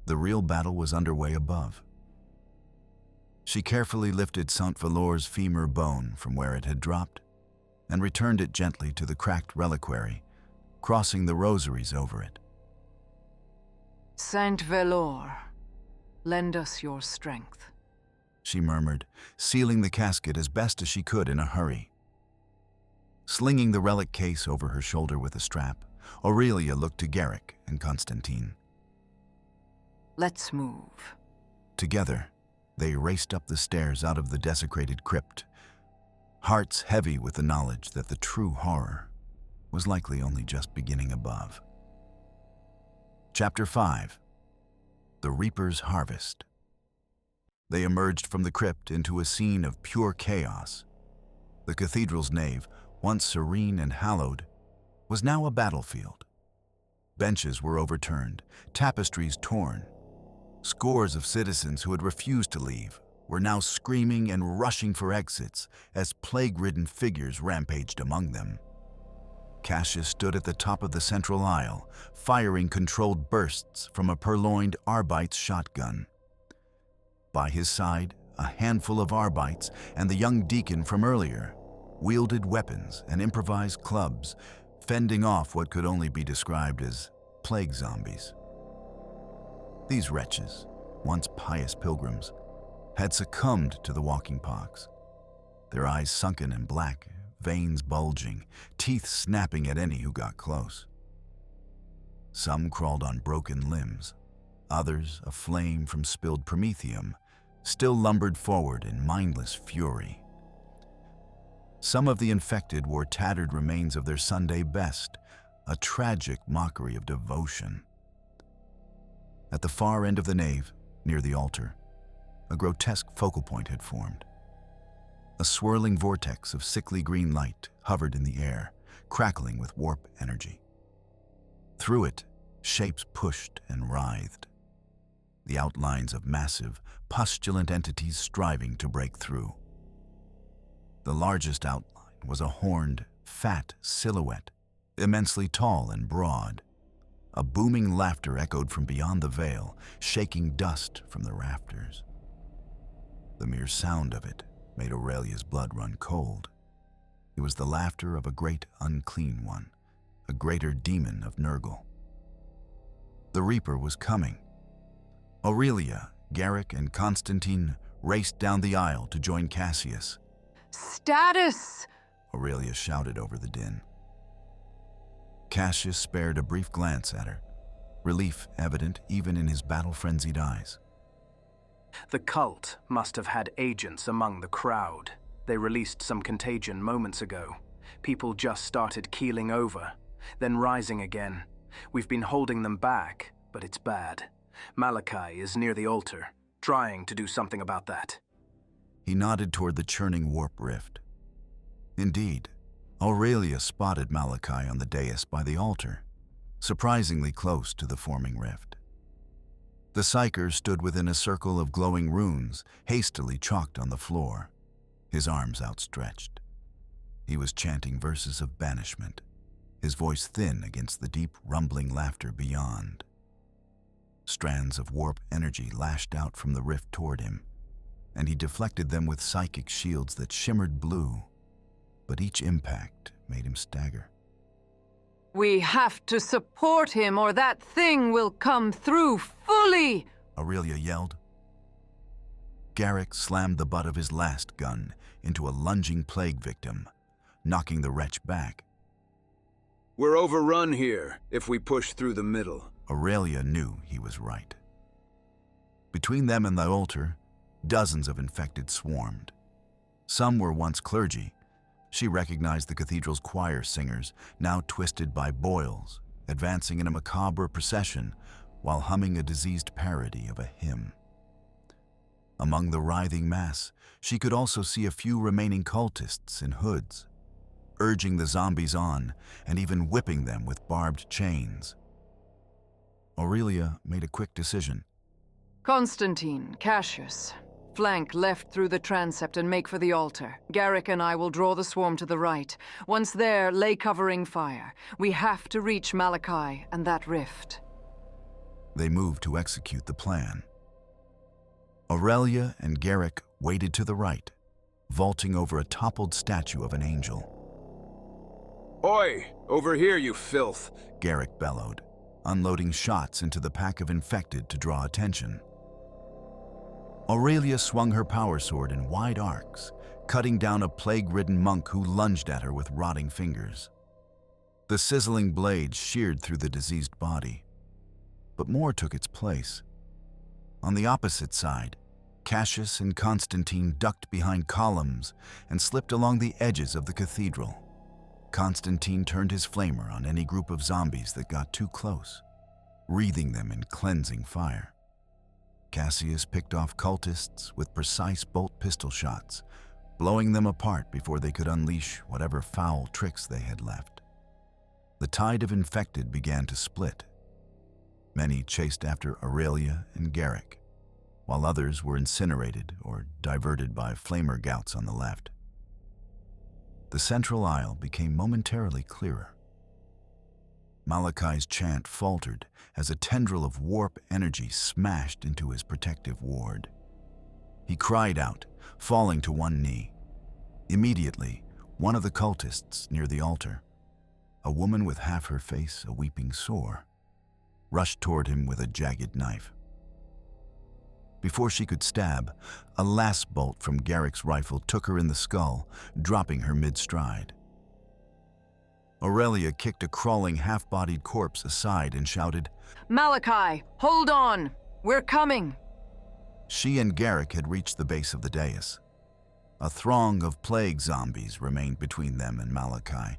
The real battle was underway above. She carefully lifted Saint Velour's femur bone from where it had dropped and returned it gently to the cracked reliquary, crossing the rosaries over it. Saint Velour, lend us your strength, She murmured, sealing the casket as best as she could in a hurry. Slinging the relic case over her shoulder with a strap, Aurelia looked to Garrick and Constantine. Let's move. Together, they raced up the stairs out of the desecrated crypt, hearts heavy with the knowledge that the true horror was likely only just beginning above. Chapter 5. The Reaper's Harvest. They emerged from the crypt into a scene of pure chaos. The cathedral's nave, once serene and hallowed, was now a battlefield. Benches were overturned, tapestries torn. Scores of citizens who had refused to leave were now screaming and rushing for exits as plague-ridden figures rampaged among them. Cassius stood at the top of the central aisle, firing controlled bursts from a purloined Arbite's shotgun. By his side, a handful of Arbites and the young deacon from earlier wielded weapons and improvised clubs, fending off what could only be described as plague zombies. These wretches, once pious pilgrims, had succumbed to the walking pox, their eyes sunken and black, veins bulging, teeth snapping at any who got close. Some crawled on broken limbs, others, aflame from spilled promethium, still lumbered forward in mindless fury. Some of the infected wore tattered remains of their Sunday best, a tragic mockery of devotion. At the far end of the nave, near the altar, a grotesque focal point had formed. A swirling vortex of sickly green light hovered in the air, crackling with warp energy. Through it, shapes pushed and writhed, the outlines of massive, pustulant entities striving to break through. The largest outline was a horned, fat silhouette, immensely tall and broad. A booming laughter echoed from beyond the veil, shaking dust from the rafters. The mere sound of it made Aurelia's blood run cold. It was the laughter of a great unclean one, a greater demon of Nurgle. The Reaper was coming. Aurelia, Garrick, and Constantine raced down the aisle to join Cassius. Status! Aurelia shouted over the din. Cassius spared a brief glance at her, relief evident even in his battle-frenzied eyes. The cult must have had agents among the crowd. They released some contagion moments ago. People just started keeling over, then rising again. We've been holding them back, but it's bad. Malachi is near the altar, trying to do something about that. He nodded toward the churning warp rift. Indeed, Aurelia spotted Malachi on the dais by the altar, surprisingly close to the forming rift. The Psyker stood within a circle of glowing runes, hastily chalked on the floor, his arms outstretched. He was chanting verses of banishment, his voice thin against the deep, rumbling laughter beyond. Strands of warp energy lashed out from the rift toward him, and he deflected them with psychic shields that shimmered blue, but each impact made him stagger. We have to support him or that thing will come through fully, Aurelia yelled. Garrick slammed the butt of his last gun into a lunging plague victim, knocking the wretch back. We're overrun here if we push through the middle. Aurelia knew he was right. Between them and the altar, dozens of infected swarmed, Some were once clergy. She recognized the cathedral's choir singers, now twisted by boils, advancing in a macabre procession while humming a diseased parody of a hymn. Among the writhing mass, she could also see a few remaining cultists in hoods, urging the zombies on and even whipping them with barbed chains. Aurelia made a quick decision. Constantine, Cassius, flank left through the transept and make for the altar. Garrick and I will draw the swarm to the right. Once there, lay covering fire. We have to reach Malachi and that rift. They moved to execute the plan. Aurelia and Garrick waded to the right, vaulting over a toppled statue of an angel. Oi! Over here, you filth! Garrick bellowed, unloading shots into the pack of infected to draw attention. Aurelia swung her power sword in wide arcs, cutting down a plague-ridden monk who lunged at her with rotting fingers. The sizzling blade sheared through the diseased body. But more took its place. On the opposite side, Cassius and Constantine ducked behind columns and slipped along the edges of the cathedral. Constantine turned his flamer on any group of zombies that got too close, wreathing them in cleansing fire. Cassius picked off cultists with precise bolt pistol shots, blowing them apart before they could unleash whatever foul tricks they had left. The tide of infected began to split. Many chased after Aurelia and Garrick, while others were incinerated or diverted by flamer gouts on the left. The central aisle became momentarily clearer. Malachi's chant faltered as a tendril of warp energy smashed into his protective ward. He cried out, falling to one knee. Immediately, one of the cultists near the altar, a woman with half her face a weeping sore, rushed toward him with a jagged knife. Before she could stab, a last bolt from Garrick's rifle took her in the skull, dropping her mid-stride. Aurelia kicked a crawling, half-bodied corpse aside and shouted, Malachi, hold on! We're coming! She and Garrick had reached the base of the dais. A throng of plague zombies remained between them and Malachi,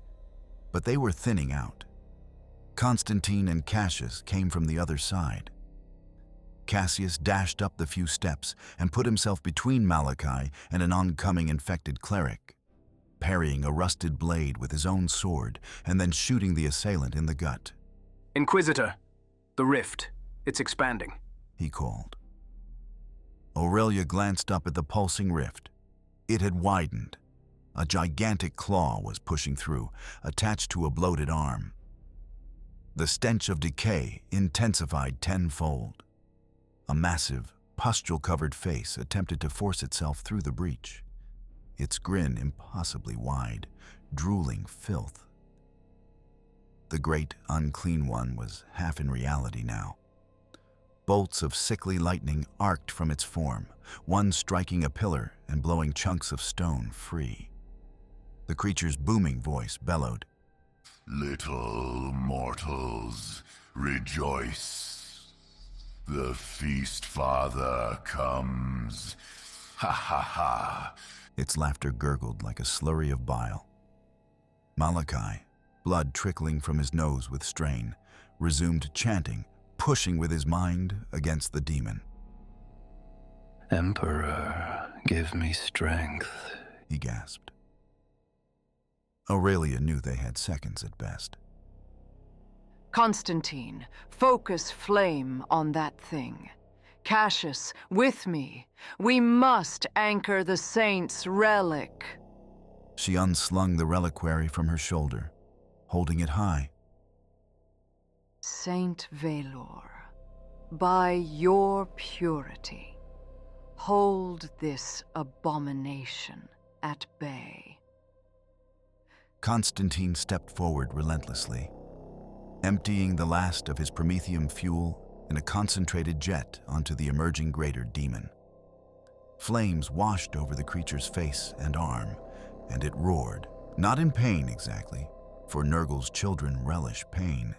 but they were thinning out. Constantine and Cassius came from the other side. Cassius dashed up the few steps and put himself between Malachi and an oncoming infected cleric, parrying a rusted blade with his own sword and then shooting the assailant in the gut. Inquisitor, the rift, it's expanding, he called. Aurelia glanced up at the pulsing rift. It had widened. A gigantic claw was pushing through, attached to a bloated arm. The stench of decay intensified tenfold. A massive, pustule-covered face attempted to force itself through the breach, its grin impossibly wide, drooling filth. The great, unclean one was half in reality now. Bolts of sickly lightning arced from its form, one striking a pillar and blowing chunks of stone free. The creature's booming voice bellowed, Little mortals, rejoice. The feast father comes. Ha ha ha. Its laughter gurgled like a slurry of bile. Malachi, blood trickling from his nose with strain, resumed chanting, pushing with his mind against the demon. Emperor, give me strength, he gasped. Aurelia knew they had seconds at best. Constantine, focus flame on that thing. Cassius, with me. We must anchor the saint's relic. She unslung the reliquary from her shoulder, holding it high. Saint Velor, by your purity, hold this abomination at bay. Constantine stepped forward relentlessly, emptying the last of his promethium fuel in a concentrated jet onto the emerging greater demon. Flames washed over the creature's face and arm, and it roared, not in pain exactly, for Nurgle's children relish pain,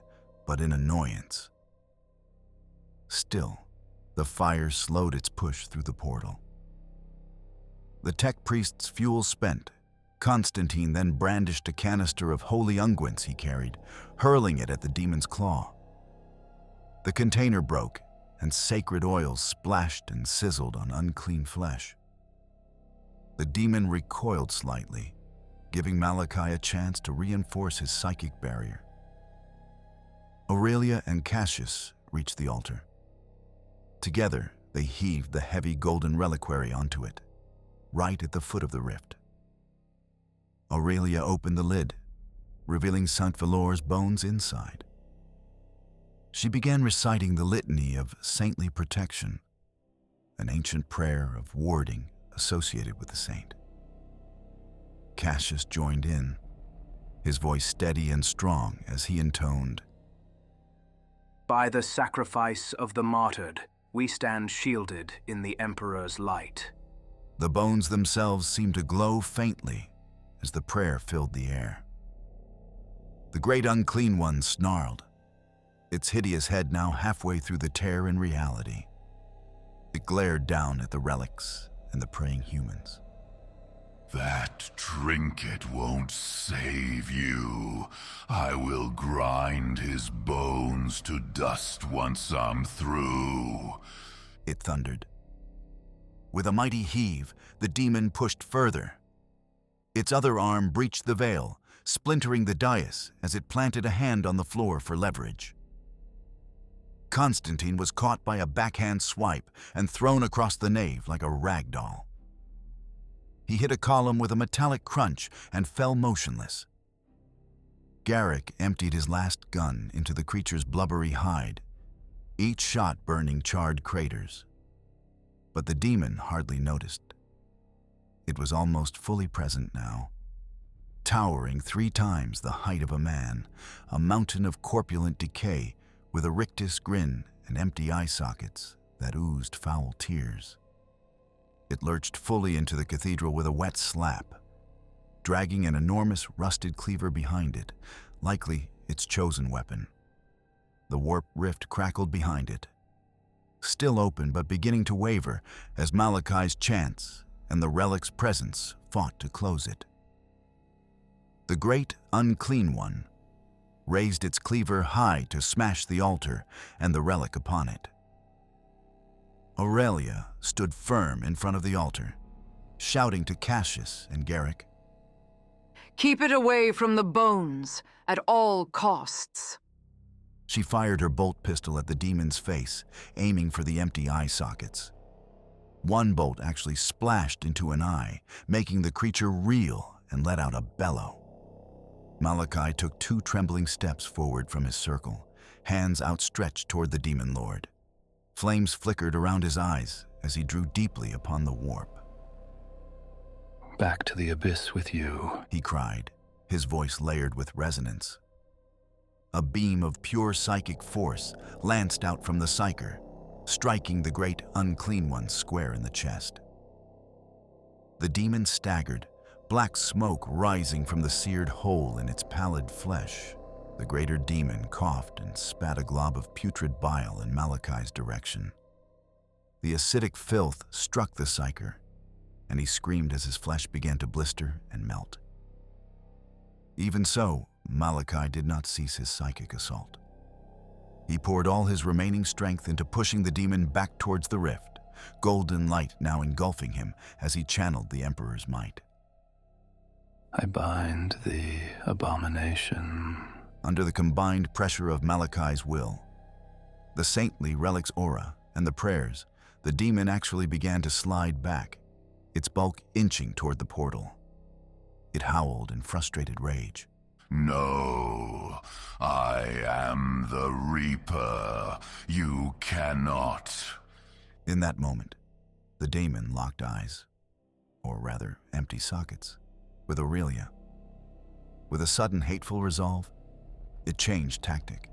but in annoyance. Still, the fire slowed its push through the portal. The The tech priest's fuel spent, Constantine then brandished a canister of holy unguents he carried, hurling it at the demon's claw. The container broke, and sacred oils splashed and sizzled on unclean flesh. The demon recoiled slightly, giving Malachi a chance to reinforce his psychic barrier. Aurelia and Cassius reached the altar. Together, they heaved the heavy golden reliquary onto it, right at the foot of the rift. Aurelia opened the lid, revealing Saint Velour's bones inside. She began reciting the litany of saintly protection, an ancient prayer of warding associated with the saint. Cassius joined in, his voice steady and strong as he intoned, "By the sacrifice of the martyred, we stand shielded in the Emperor's light." The bones themselves seemed to glow faintly as the prayer filled the air. The great unclean one snarled, its hideous head now halfway through the tear in reality. It glared down at the relics and the praying humans. "That trinket won't save you. I will grind his bones to dust once I'm through," it thundered. With a mighty heave, the demon pushed further. Its other arm breached the veil, splintering the dais as it planted a hand on the floor for leverage. Constantine was caught by a backhand swipe and thrown across the nave like a rag doll. He hit a column with a metallic crunch and fell motionless. Garrick emptied his last gun into the creature's blubbery hide, each shot burning charred craters. But the demon hardly noticed. It was almost fully present now, towering 3 times the height of a man, a mountain of corpulent decay with a rictus grin and empty eye sockets that oozed foul tears. It lurched fully into the cathedral with a wet slap, dragging an enormous rusted cleaver behind it, likely its chosen weapon. The warp rift crackled behind it, still open but beginning to waver as Malachi's chants and the relic's presence fought to close it. The great unclean one raised its cleaver high to smash the altar and the relic upon it. Aurelia stood firm in front of the altar, shouting to Cassius and Garrick, "Keep it away from the bones at all costs." She fired her bolt pistol at the demon's face, aiming for the empty eye sockets. One bolt actually splashed into an eye, making the creature reel and let out a bellow. Malachi took 2 trembling steps forward from his circle, hands outstretched toward the demon lord. Flames flickered around his eyes as he drew deeply upon the warp. "Back to the abyss with you," he cried, his voice layered with resonance. A beam of pure psychic force lanced out from the psyker, striking the great unclean one square in the chest. The demon staggered, black smoke rising from the seared hole in its pallid flesh. The greater demon coughed and spat a glob of putrid bile in Malachi's direction. The acidic filth struck the psyker, and he screamed as his flesh began to blister and melt. Even so, Malachi did not cease his psychic assault. He poured all his remaining strength into pushing the demon back towards the rift, golden light now engulfing him as he channeled the Emperor's might. "I bind the abomination." Under the combined pressure of Malachi's will, the saintly relic's aura, and the prayers, the demon actually began to slide back, its bulk inching toward the portal. It howled in frustrated rage. "No, I am the Reaper. You cannot." In that moment, the demon locked eyes, or rather empty sockets, with Aurelia. With a sudden hateful resolve, it changed tactic.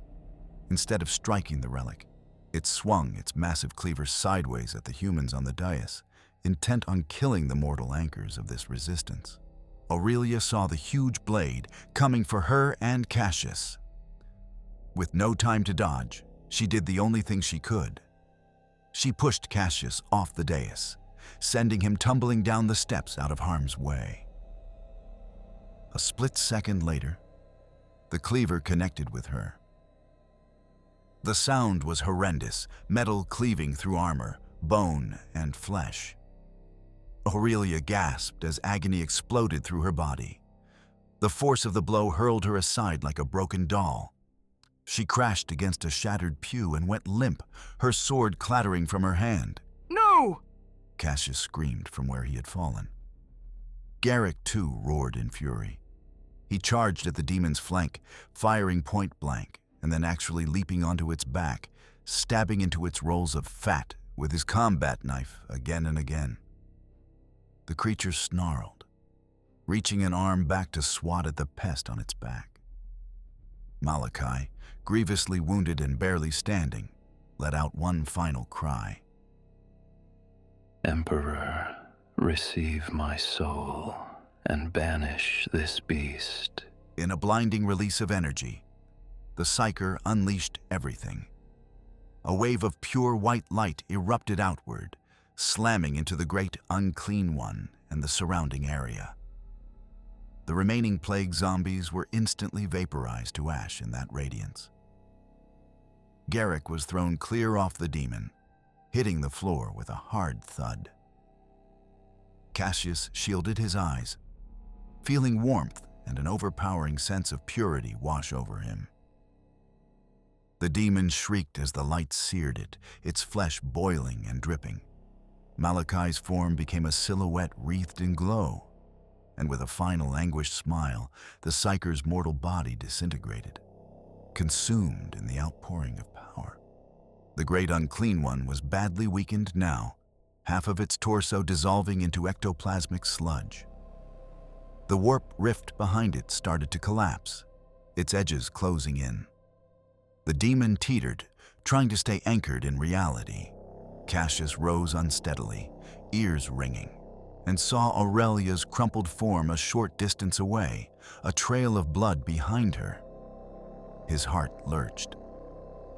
Instead of striking the relic, it swung its massive cleaver sideways at the humans on the dais, intent on killing the mortal anchors of this resistance. Aurelia saw the huge blade coming for her and Cassius. With no time to dodge, she did the only thing she could. She pushed Cassius off the dais, sending him tumbling down the steps out of harm's way. A split second later, the cleaver connected with her. The sound was horrendous, metal cleaving through armor, bone and flesh. Aurelia gasped as agony exploded through her body. The force of the blow hurled her aside like a broken doll. She crashed against a shattered pew and went limp, her sword clattering from her hand. No! Cassius screamed from where he had fallen. Garrick, too, roared in fury. He charged at the demon's flank, firing point blank, and then actually leaping onto its back, stabbing into its rolls of fat with his combat knife again and again. The creature snarled, reaching an arm back to swat at the pest on its back. Malachi, grievously wounded and barely standing, let out one final cry. Emperor, receive my soul and banish this beast. In a blinding release of energy, the Psyker unleashed everything. A wave of pure white light erupted outward, slamming into the great unclean one and the surrounding area. The remaining plague zombies were instantly vaporized to ash in that radiance. Garrick was thrown clear off the demon, hitting the floor with a hard thud. Cassius shielded his eyes, feeling warmth and an overpowering sense of purity wash over him. The demon shrieked as the light seared it, its flesh boiling and dripping. Malachi's form became a silhouette wreathed in glow, and with a final anguished smile, the Psyker's mortal body disintegrated, consumed in the outpouring of power. The great unclean one was badly weakened now, half of its torso dissolving into ectoplasmic sludge. The warp rift behind it started to collapse, its edges closing in. The demon teetered, trying to stay anchored in reality. Cassius rose unsteadily, ears ringing, and saw Aurelia's crumpled form a short distance away, a trail of blood behind her. His heart lurched.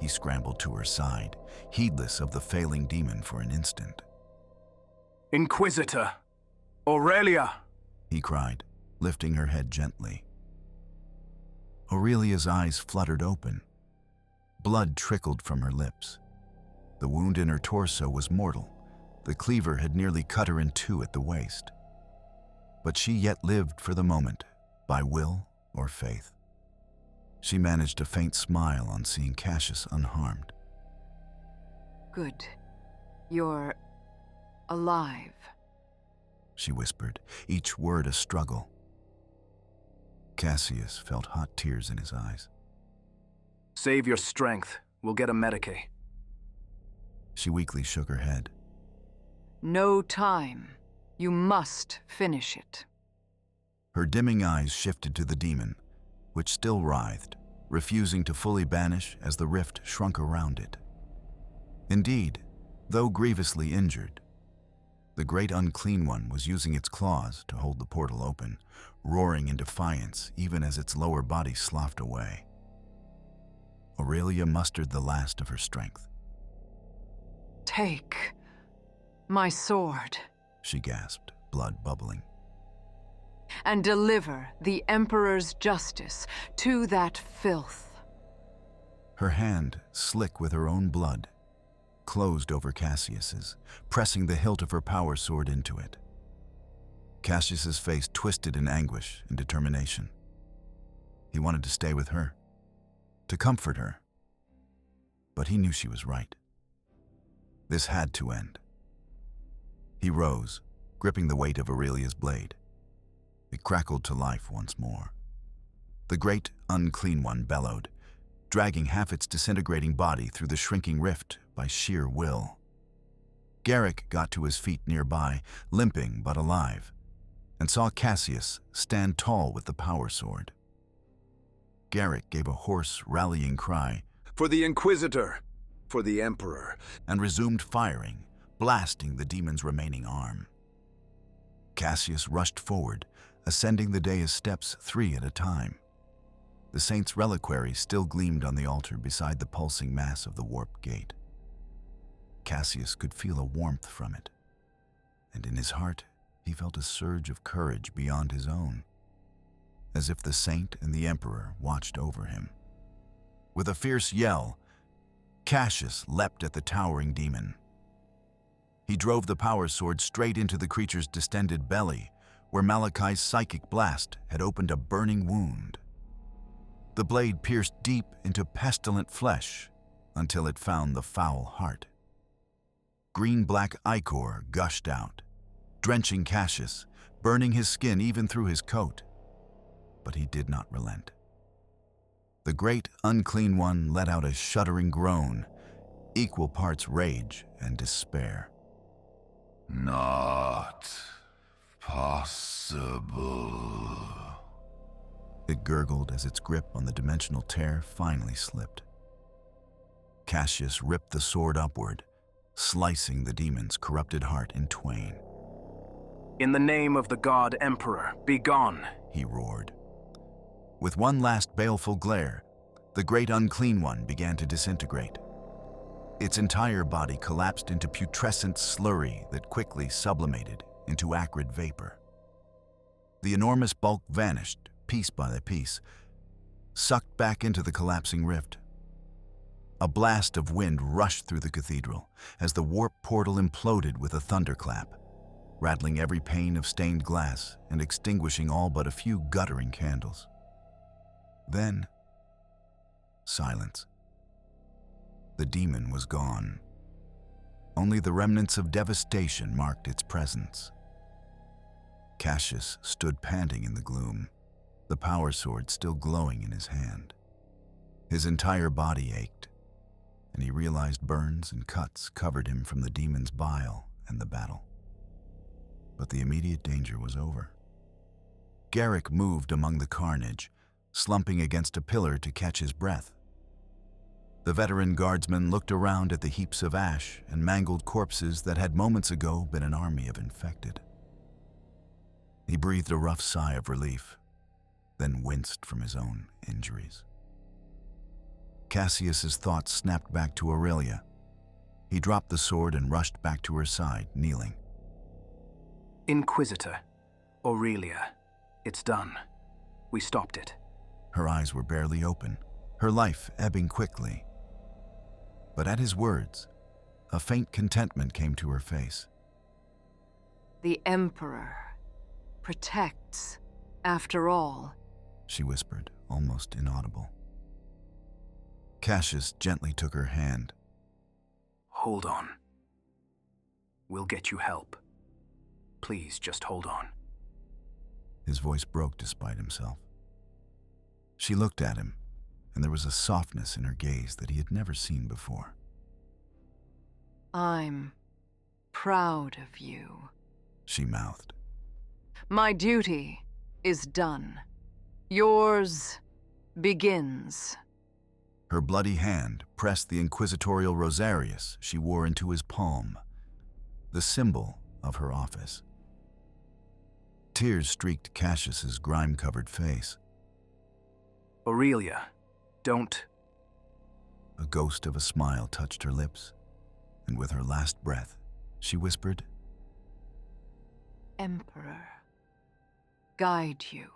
He scrambled to her side, heedless of the failing demon for an instant. Inquisitor! Aurelia! He cried, lifting her head gently. Aurelia's eyes fluttered open. Blood trickled from her lips. The wound in her torso was mortal. The cleaver had nearly cut her in two at the waist. But she yet lived for the moment, by will or faith. She managed a faint smile on seeing Cassius unharmed. Good. You're alive, she whispered, each word a struggle. Cassius felt hot tears in his eyes. Save your strength. We'll get a Decay. She weakly shook her head. No time. You must finish it. Her dimming eyes shifted to the demon, which still writhed, refusing to fully banish as the rift shrunk around it. Indeed, though grievously injured, the great unclean one was using its claws to hold the portal open, roaring in defiance even as its lower body sloughed away. Aurelia mustered the last of her strength. Take my sword, she gasped, blood bubbling. And deliver the Emperor's justice to that filth. Her hand, slick with her own blood, closed over Cassius's, pressing the hilt of her power sword into it. Cassius's face twisted in anguish and determination. He wanted to stay with her, to comfort her. But he knew she was right. This had to end. He rose, gripping the weight of Aurelia's blade. It crackled to life once more. The great, unclean one bellowed, dragging half its disintegrating body through the shrinking rift by sheer will. Garrick got to his feet nearby, limping but alive, and saw Cassius stand tall with the power sword. Garrick gave a hoarse, rallying cry, "For the Inquisitor! For the Emperor!" and resumed firing, blasting the demon's remaining arm. Cassius rushed forward, ascending the dais steps 3 at a time. The saint's reliquary still gleamed on the altar beside the pulsing mass of the warp gate. Cassius could feel a warmth from it. and in his heart he felt a surge of courage beyond his own, as if the saint and the emperor watched over him. With a fierce yell, Cassius leapt at the towering demon. He drove the power sword straight into the creature's distended belly, where Malachi's psychic blast had opened a burning wound. The blade pierced deep into pestilent flesh until it found the foul heart. Green-black ichor gushed out, drenching Cassius, burning his skin even through his coat. But he did not relent. The great unclean one let out a shuddering groan, equal parts rage and despair. Not possible. It gurgled as its grip on the dimensional tear finally slipped. Cassius ripped the sword upward, slicing the demon's corrupted heart in twain. In the name of the God Emperor, be gone, he roared. With one last baleful glare, the great unclean one began to disintegrate. Its entire body collapsed into putrescent slurry that quickly sublimated into acrid vapor. The enormous bulk vanished, piece by piece, sucked back into the collapsing rift. A blast of wind rushed through the cathedral as the warp portal imploded with a thunderclap, rattling every pane of stained glass and extinguishing all but a few guttering candles. Then, silence. The demon was gone. Only the remnants of devastation marked its presence. Cassius stood panting in the gloom, the power sword still glowing in his hand. His entire body ached, and he realized burns and cuts covered him from the demon's bile and the battle. But the immediate danger was over. Garrick moved among the carnage, slumping against a pillar to catch his breath. The veteran guardsman looked around at the heaps of ash and mangled corpses that had moments ago been an army of infected. He breathed a rough sigh of relief, then winced from his own injuries. Cassius's thoughts snapped back to Aurelia. He dropped the sword and rushed back to her side, kneeling. Inquisitor Aurelia, it's done. We stopped it. Her eyes were barely open, her life ebbing quickly. But at his words, a faint contentment came to her face. The Emperor protects, after all, she whispered, almost inaudible. Cassius gently took her hand. Hold on. We'll get you help. Please just hold on. His voice broke despite himself. She looked at him, and there was a softness in her gaze that he had never seen before. I'm proud of you, she mouthed. My duty is done. Yours begins. Her bloody hand pressed the inquisitorial rosarius she wore into his palm, the symbol of her office. Tears streaked Cassius's grime-covered face. Aurelia, don't... A ghost of a smile touched her lips, and with her last breath, she whispered, Emperor, guide you.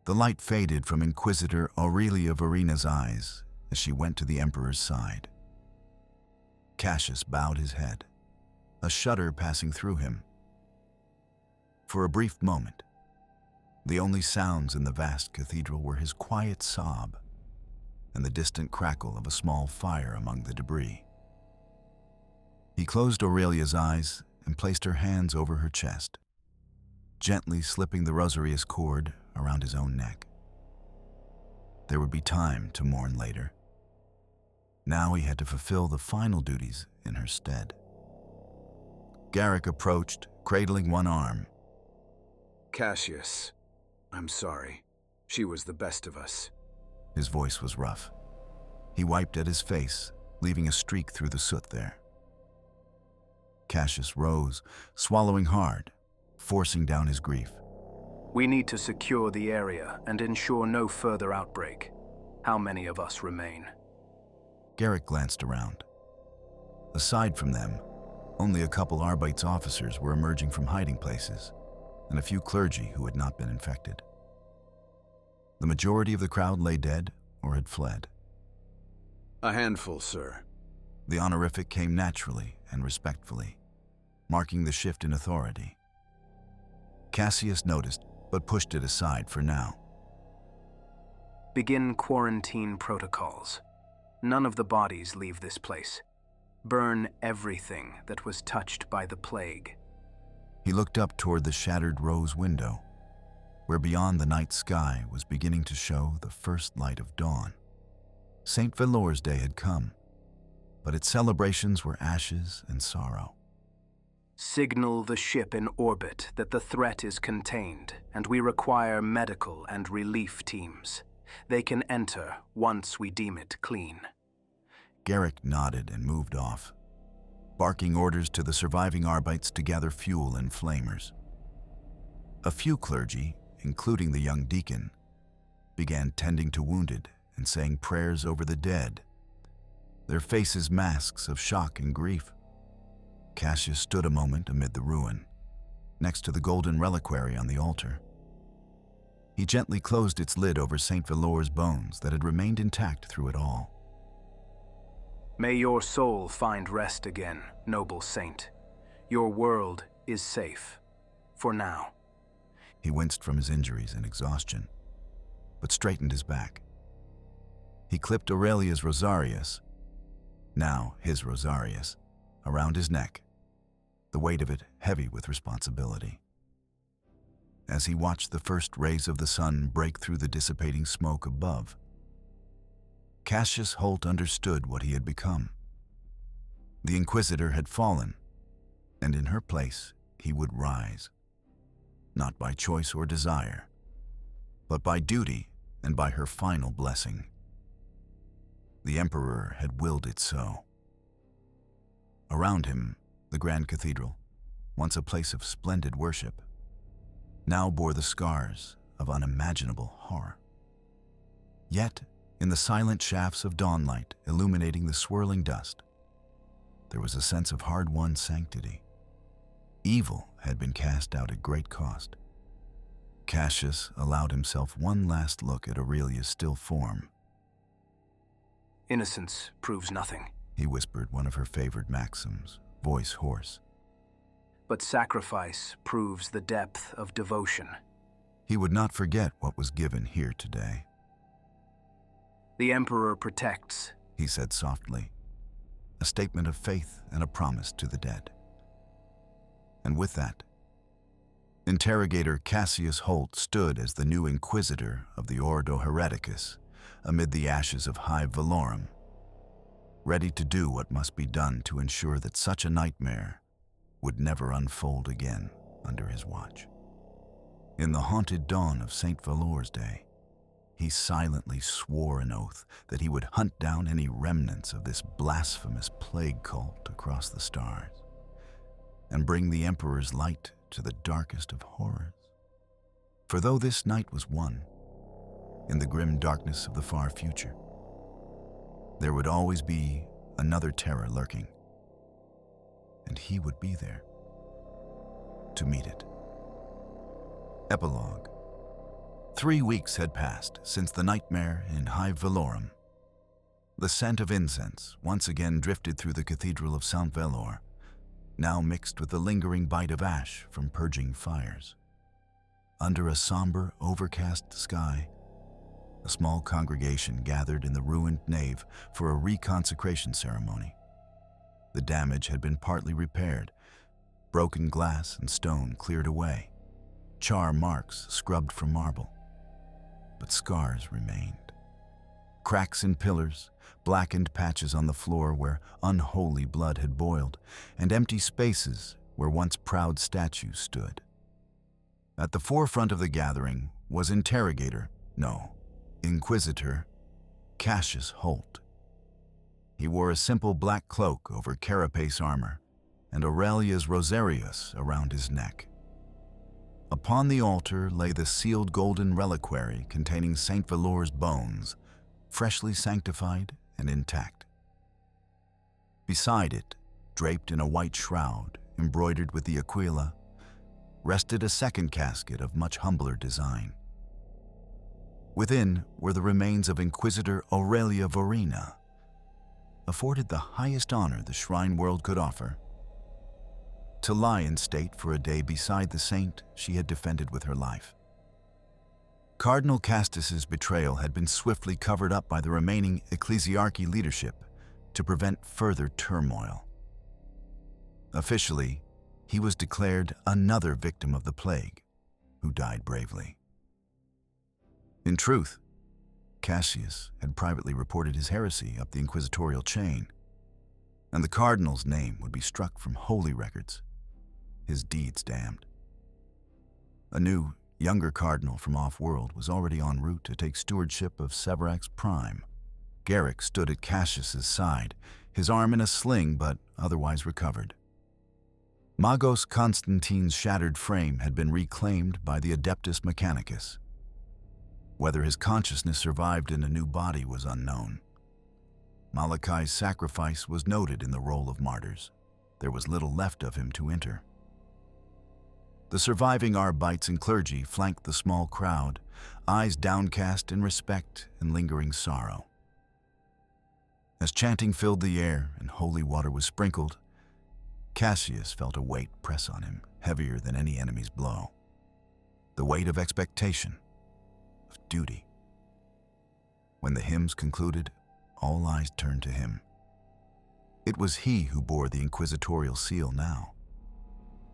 The light faded from Inquisitor Aurelia Vorena's eyes as she went to the Emperor's side. Cassius bowed his head, a shudder passing through him. For a brief moment, the only sounds in the vast cathedral were his quiet sob and the distant crackle of a small fire among the debris. He closed Aurelia's eyes and placed her hands over her chest, gently slipping the rosarius cord around his own neck. There would be time to mourn later. Now he had to fulfill the final duties in her stead. Garrick approached, cradling one arm. Cassius, I'm sorry. She was the best of us. His voice was rough. He wiped at his face, leaving a streak through the soot there. Cassius rose, swallowing hard, forcing down his grief. We need to secure the area and ensure no further outbreak. How many of us remain? Garrick glanced around. Aside from them, Only a couple Arbites officers were emerging from hiding places, and a few clergy who had not been infected. The majority of the crowd lay dead or had fled. A handful, sir. The honorific came naturally and respectfully, marking the shift in authority. Cassius noticed, but pushed it aside for now. Begin quarantine protocols. None of the bodies leave this place. Burn everything that was touched by the plague. He looked up toward the shattered rose window, where beyond the night sky was beginning to show the first light of dawn. St. Velor's Day had come, but its celebrations were ashes and sorrow. Signal the ship in orbit that the threat is contained, and we require medical and relief teams. They can enter once we deem it clean. Garrick nodded and moved off, barking orders to the surviving Arbites to gather fuel and flamers. A few clergy, including the young deacon, began tending to wounded and saying prayers over the dead, their faces masks of shock and grief. Cassius stood a moment amid the ruin, next to the golden reliquary on the altar. He gently closed its lid over St. Velor's bones that had remained intact through it all. May your soul find rest again, noble saint. Your world is safe. For now. He winced from his injuries and exhaustion, but straightened his back. He clipped Aurelia's rosarius, now his rosarius, around his neck, the weight of it heavy with responsibility. As he watched the first rays of the sun break through the dissipating smoke above, Cassius Holt understood what he had become. The Inquisitor had fallen, and in her place he would rise, not by choice or desire, but by duty and by her final blessing. The Emperor had willed it so. Around him, the Grand Cathedral, once a place of splendid worship, now bore the scars of unimaginable horror. Yet, in the silent shafts of dawnlight illuminating the swirling dust, there was a sense of hard-won sanctity. Evil had been cast out at great cost. Cassius allowed himself one last look at Aurelia's still form. Innocence proves nothing. He whispered one of her favored maxims, voice hoarse. But sacrifice proves the depth of devotion. He would not forget what was given here today. The Emperor protects, he said softly, a statement of faith and a promise to the dead. And with that, Interrogator Cassius Holt stood as the new Inquisitor of the Ordo Hereticus amid the ashes of Hive Velorum, ready to do what must be done to ensure that such a nightmare would never unfold again under his watch. In the haunted dawn of St. Velor's Day, he silently swore an oath that he would hunt down any remnants of this blasphemous plague cult across the stars and bring the Emperor's light to the darkest of horrors. For though this night was won, in the grim darkness of the far future, there would always be another terror lurking, and he would be there to meet it. Epilogue. 3 weeks had passed since the nightmare in Hive Velorum. The scent of incense once again drifted through the Cathedral of St. Velor, now mixed with the lingering bite of ash from purging fires. Under a somber, overcast sky, a small congregation gathered in the ruined nave for a reconsecration ceremony. The damage had been partly repaired, broken glass and stone cleared away, char marks scrubbed from marble. But scars remained. Cracks in pillars, blackened patches on the floor where unholy blood had boiled, and empty spaces where once proud statues stood. At the forefront of the gathering was Inquisitor Cassius Holt. He wore a simple black cloak over carapace armor and Aurelia's rosarius around his neck. Upon the altar lay the sealed golden reliquary containing St. Velor's bones, freshly sanctified and intact. Beside it, draped in a white shroud embroidered with the aquila, rested a second casket of much humbler design. Within were the remains of Inquisitor Aurelia Vorena, afforded the highest honor the shrine world could offer, to lie in state for a day beside the saint she had defended with her life. Cardinal Castus's betrayal had been swiftly covered up by the remaining ecclesiarchy leadership to prevent further turmoil. Officially, he was declared another victim of the plague, who died bravely. In truth, Cassius had privately reported his heresy up the inquisitorial chain, and the cardinal's name would be struck from holy records, his deeds damned. A new, younger cardinal from off-world was already en route to take stewardship of Severax Prime. Garrick stood at Cassius's side, his arm in a sling but otherwise recovered. Magos Constantine's shattered frame had been reclaimed by the Adeptus Mechanicus. Whether his consciousness survived in a new body was unknown. Malachi's sacrifice was noted in the roll of martyrs. There was little left of him to enter. The surviving Arbites and clergy flanked the small crowd, eyes downcast in respect and lingering sorrow. As chanting filled the air and holy water was sprinkled, Cassius felt a weight press on him, heavier than any enemy's blow. The weight of expectation, of duty. When the hymns concluded, all eyes turned to him. It was he who bore the inquisitorial seal now.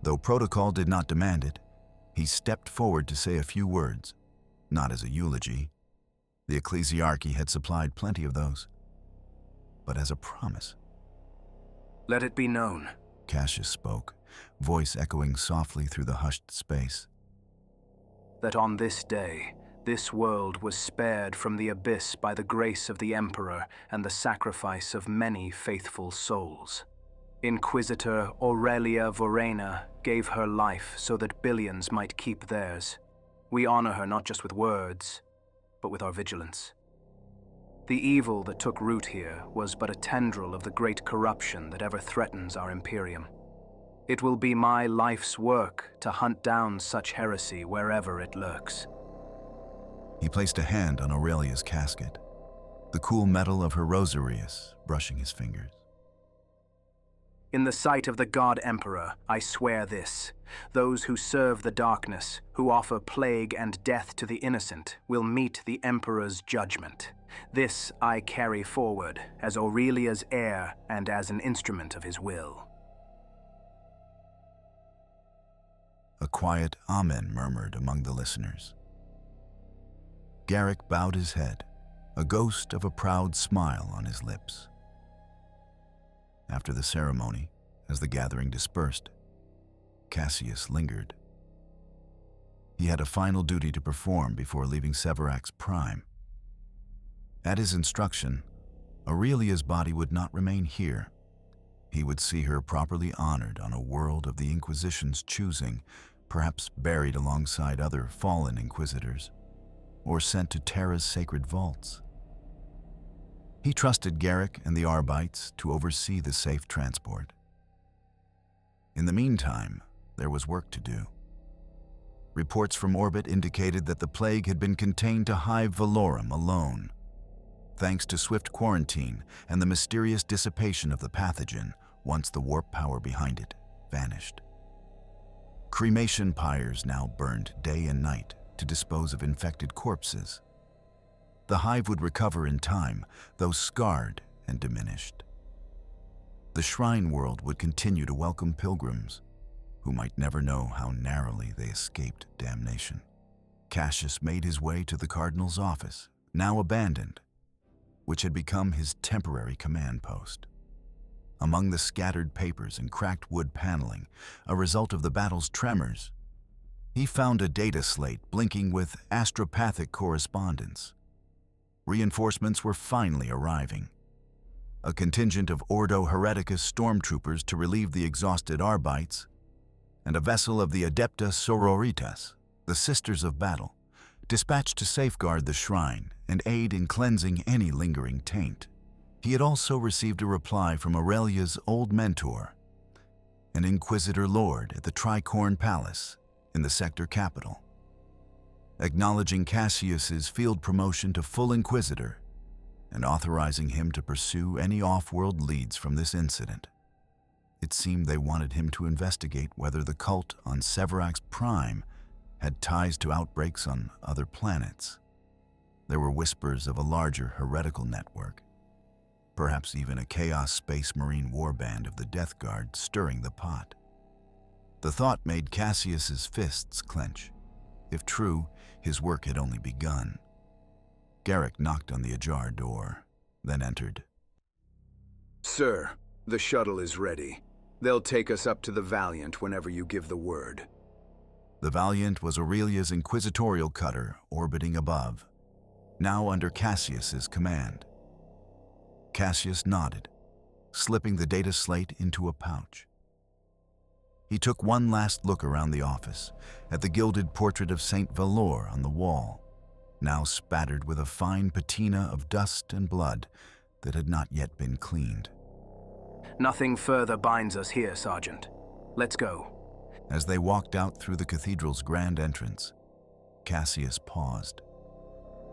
Though protocol did not demand it, he stepped forward to say a few words, not as a eulogy. The ecclesiarchy had supplied plenty of those, but as a promise. Let it be known, Cassius spoke, voice echoing softly through the hushed space, that on this day, this world was spared from the abyss by the grace of the Emperor and the sacrifice of many faithful souls. Inquisitor Aurelia Vorena gave her life so that billions might keep theirs. We honor her not just with words, but with our vigilance. The evil that took root here was but a tendril of the great corruption that ever threatens our Imperium. It will be my life's work to hunt down such heresy wherever it lurks. He placed a hand on Aurelia's casket, the cool metal of her rosarius brushing his fingers. In the sight of the God Emperor, I swear this. Those who serve the darkness, who offer plague and death to the innocent, will meet the Emperor's judgment. This I carry forward as Aurelia's heir and as an instrument of his will. A quiet amen murmured among the listeners. Garrick bowed his head, a ghost of a proud smile on his lips. After the ceremony, as the gathering dispersed, Cassius lingered. He had a final duty to perform before leaving Severax Prime. At his instruction, Aurelia's body would not remain here. He would see her properly honored on a world of the Inquisition's choosing, perhaps buried alongside other fallen Inquisitors, or sent to Terra's sacred vaults. He trusted Garrick and the Arbites to oversee the safe transport. In the meantime, there was work to do. Reports from orbit indicated that the plague had been contained to Hive Velorum alone. Thanks to swift quarantine and the mysterious dissipation of the pathogen once the warp power behind it vanished. Cremation pyres now burned day and night to dispose of infected corpses. The hive would recover in time, though scarred and diminished. The shrine world would continue to welcome pilgrims, who might never know how narrowly they escaped damnation. Cassius made his way to the cardinal's office, now abandoned, which had become his temporary command post. Among the scattered papers and cracked wood paneling, a result of the battle's tremors, he found a data slate blinking with astropathic correspondence. Reinforcements were finally arriving. A contingent of Ordo Hereticus stormtroopers to relieve the exhausted Arbites, and a vessel of the Adepta Sororitas, the Sisters of Battle, dispatched to safeguard the shrine and aid in cleansing any lingering taint. He had also received a reply from Aurelia's old mentor, an Inquisitor Lord at the Tricorn Palace in the sector capital, acknowledging Cassius's field promotion to full Inquisitor and authorizing him to pursue any off-world leads from this incident. It seemed they wanted him to investigate whether the cult on Severax Prime had ties to outbreaks on other planets. There were whispers of a larger heretical network, perhaps even a Chaos Space Marine warband of the Death Guard stirring the pot. The thought made Cassius's fists clench. If true, his work had only begun. Garrick knocked on the ajar door, then entered. Sir, the shuttle is ready. They'll take us up to the Valiant whenever you give the word. The Valiant was Aurelia's inquisitorial cutter orbiting above, now under Cassius's command. Cassius nodded, slipping the data slate into a pouch. He took one last look around the office, at the gilded portrait of Saint Valor on the wall, now spattered with a fine patina of dust and blood that had not yet been cleaned. Nothing further binds us here, Sergeant. Let's go. As they walked out through the cathedral's grand entrance, Cassius paused.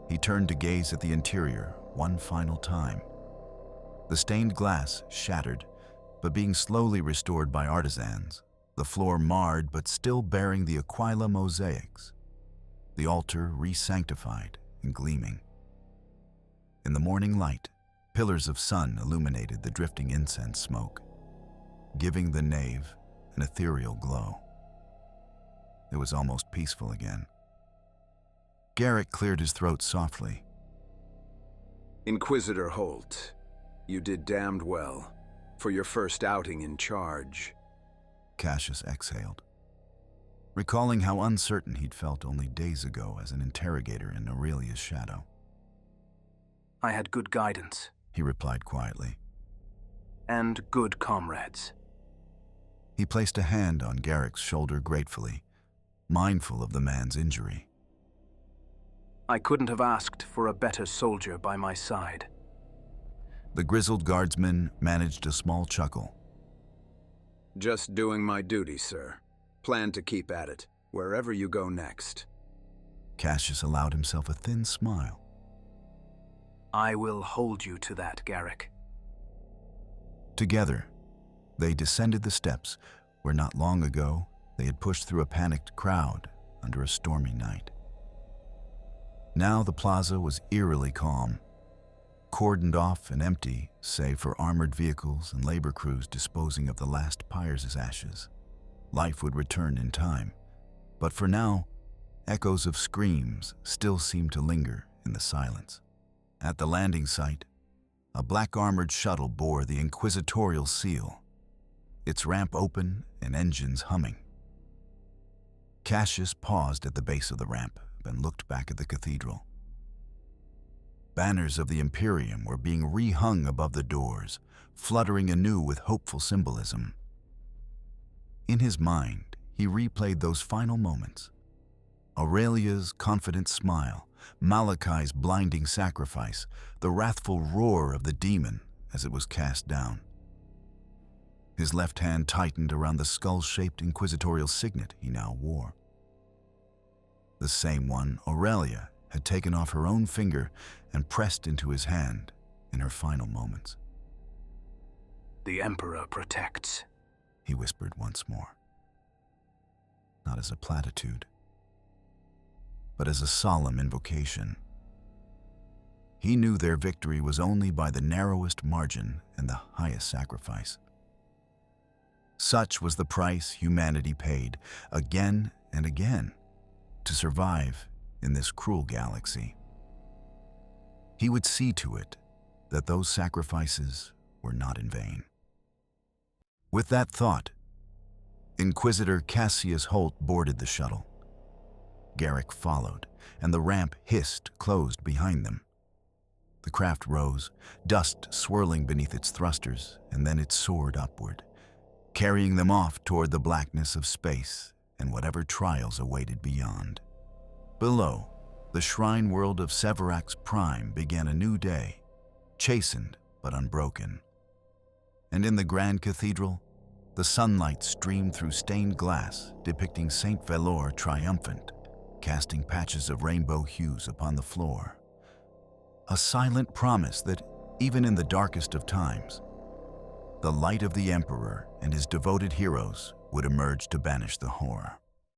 He turned to gaze at the interior one final time. The stained glass shattered, but being slowly restored by artisans, the floor marred but still bearing the Aquila mosaics, the altar re-sanctified and gleaming. In the morning light, pillars of sun illuminated the drifting incense smoke, giving the nave an ethereal glow. It was almost peaceful again. Garrick cleared his throat softly. Inquisitor Holt, you did damned well for your first outing in charge. Cassius exhaled, recalling how uncertain he'd felt only days ago as an interrogator in Aurelia's shadow. I had good guidance, he replied quietly. And good comrades. He placed a hand on Garrick's shoulder gratefully, mindful of the man's injury. I couldn't have asked for a better soldier by my side. The grizzled guardsman managed a small chuckle. Just doing my duty, sir. Plan to keep at it, wherever you go next. Cassius allowed himself a thin smile. I will hold you to that, Garrick. Together, they descended the steps where not long ago they had pushed through a panicked crowd under a stormy night. Now the plaza was eerily calm, cordoned off and empty save for armored vehicles and labor crews disposing of the last pyres' ashes. Life would return in time, but for now, echoes of screams still seemed to linger in the silence. At the landing site, a black-armored shuttle bore the inquisitorial seal, its ramp open and engines humming. Cassius paused at the base of the ramp and looked back at the cathedral. Banners of the Imperium were being rehung above the doors, fluttering anew with hopeful symbolism. In his mind, he replayed those final moments. Aurelia's confident smile, Malachi's blinding sacrifice, the wrathful roar of the demon as it was cast down. His left hand tightened around the skull-shaped inquisitorial signet he now wore. The same one Aurelia had taken off her own finger and pressed into his hand in her final moments. The Emperor protects, he whispered once more. Not as a platitude, but as a solemn invocation. He knew their victory was only by the narrowest margin and the highest sacrifice. Such was the price humanity paid again and again to survive in this cruel galaxy. He would see to it that those sacrifices were not in vain. With that thought, Inquisitor Cassius Holt boarded the shuttle. Garrick followed, and the ramp hissed closed behind them. The craft rose, dust swirling beneath its thrusters, and then it soared upward, carrying them off toward the blackness of space and whatever trials awaited beyond. Below, the shrine world of Severax Prime began a new day, chastened but unbroken. And in the grand cathedral, the sunlight streamed through stained glass, depicting Saint Velour triumphant, casting patches of rainbow hues upon the floor. A silent promise that, even in the darkest of times, the light of the Emperor and his devoted heroes would emerge to banish the horror.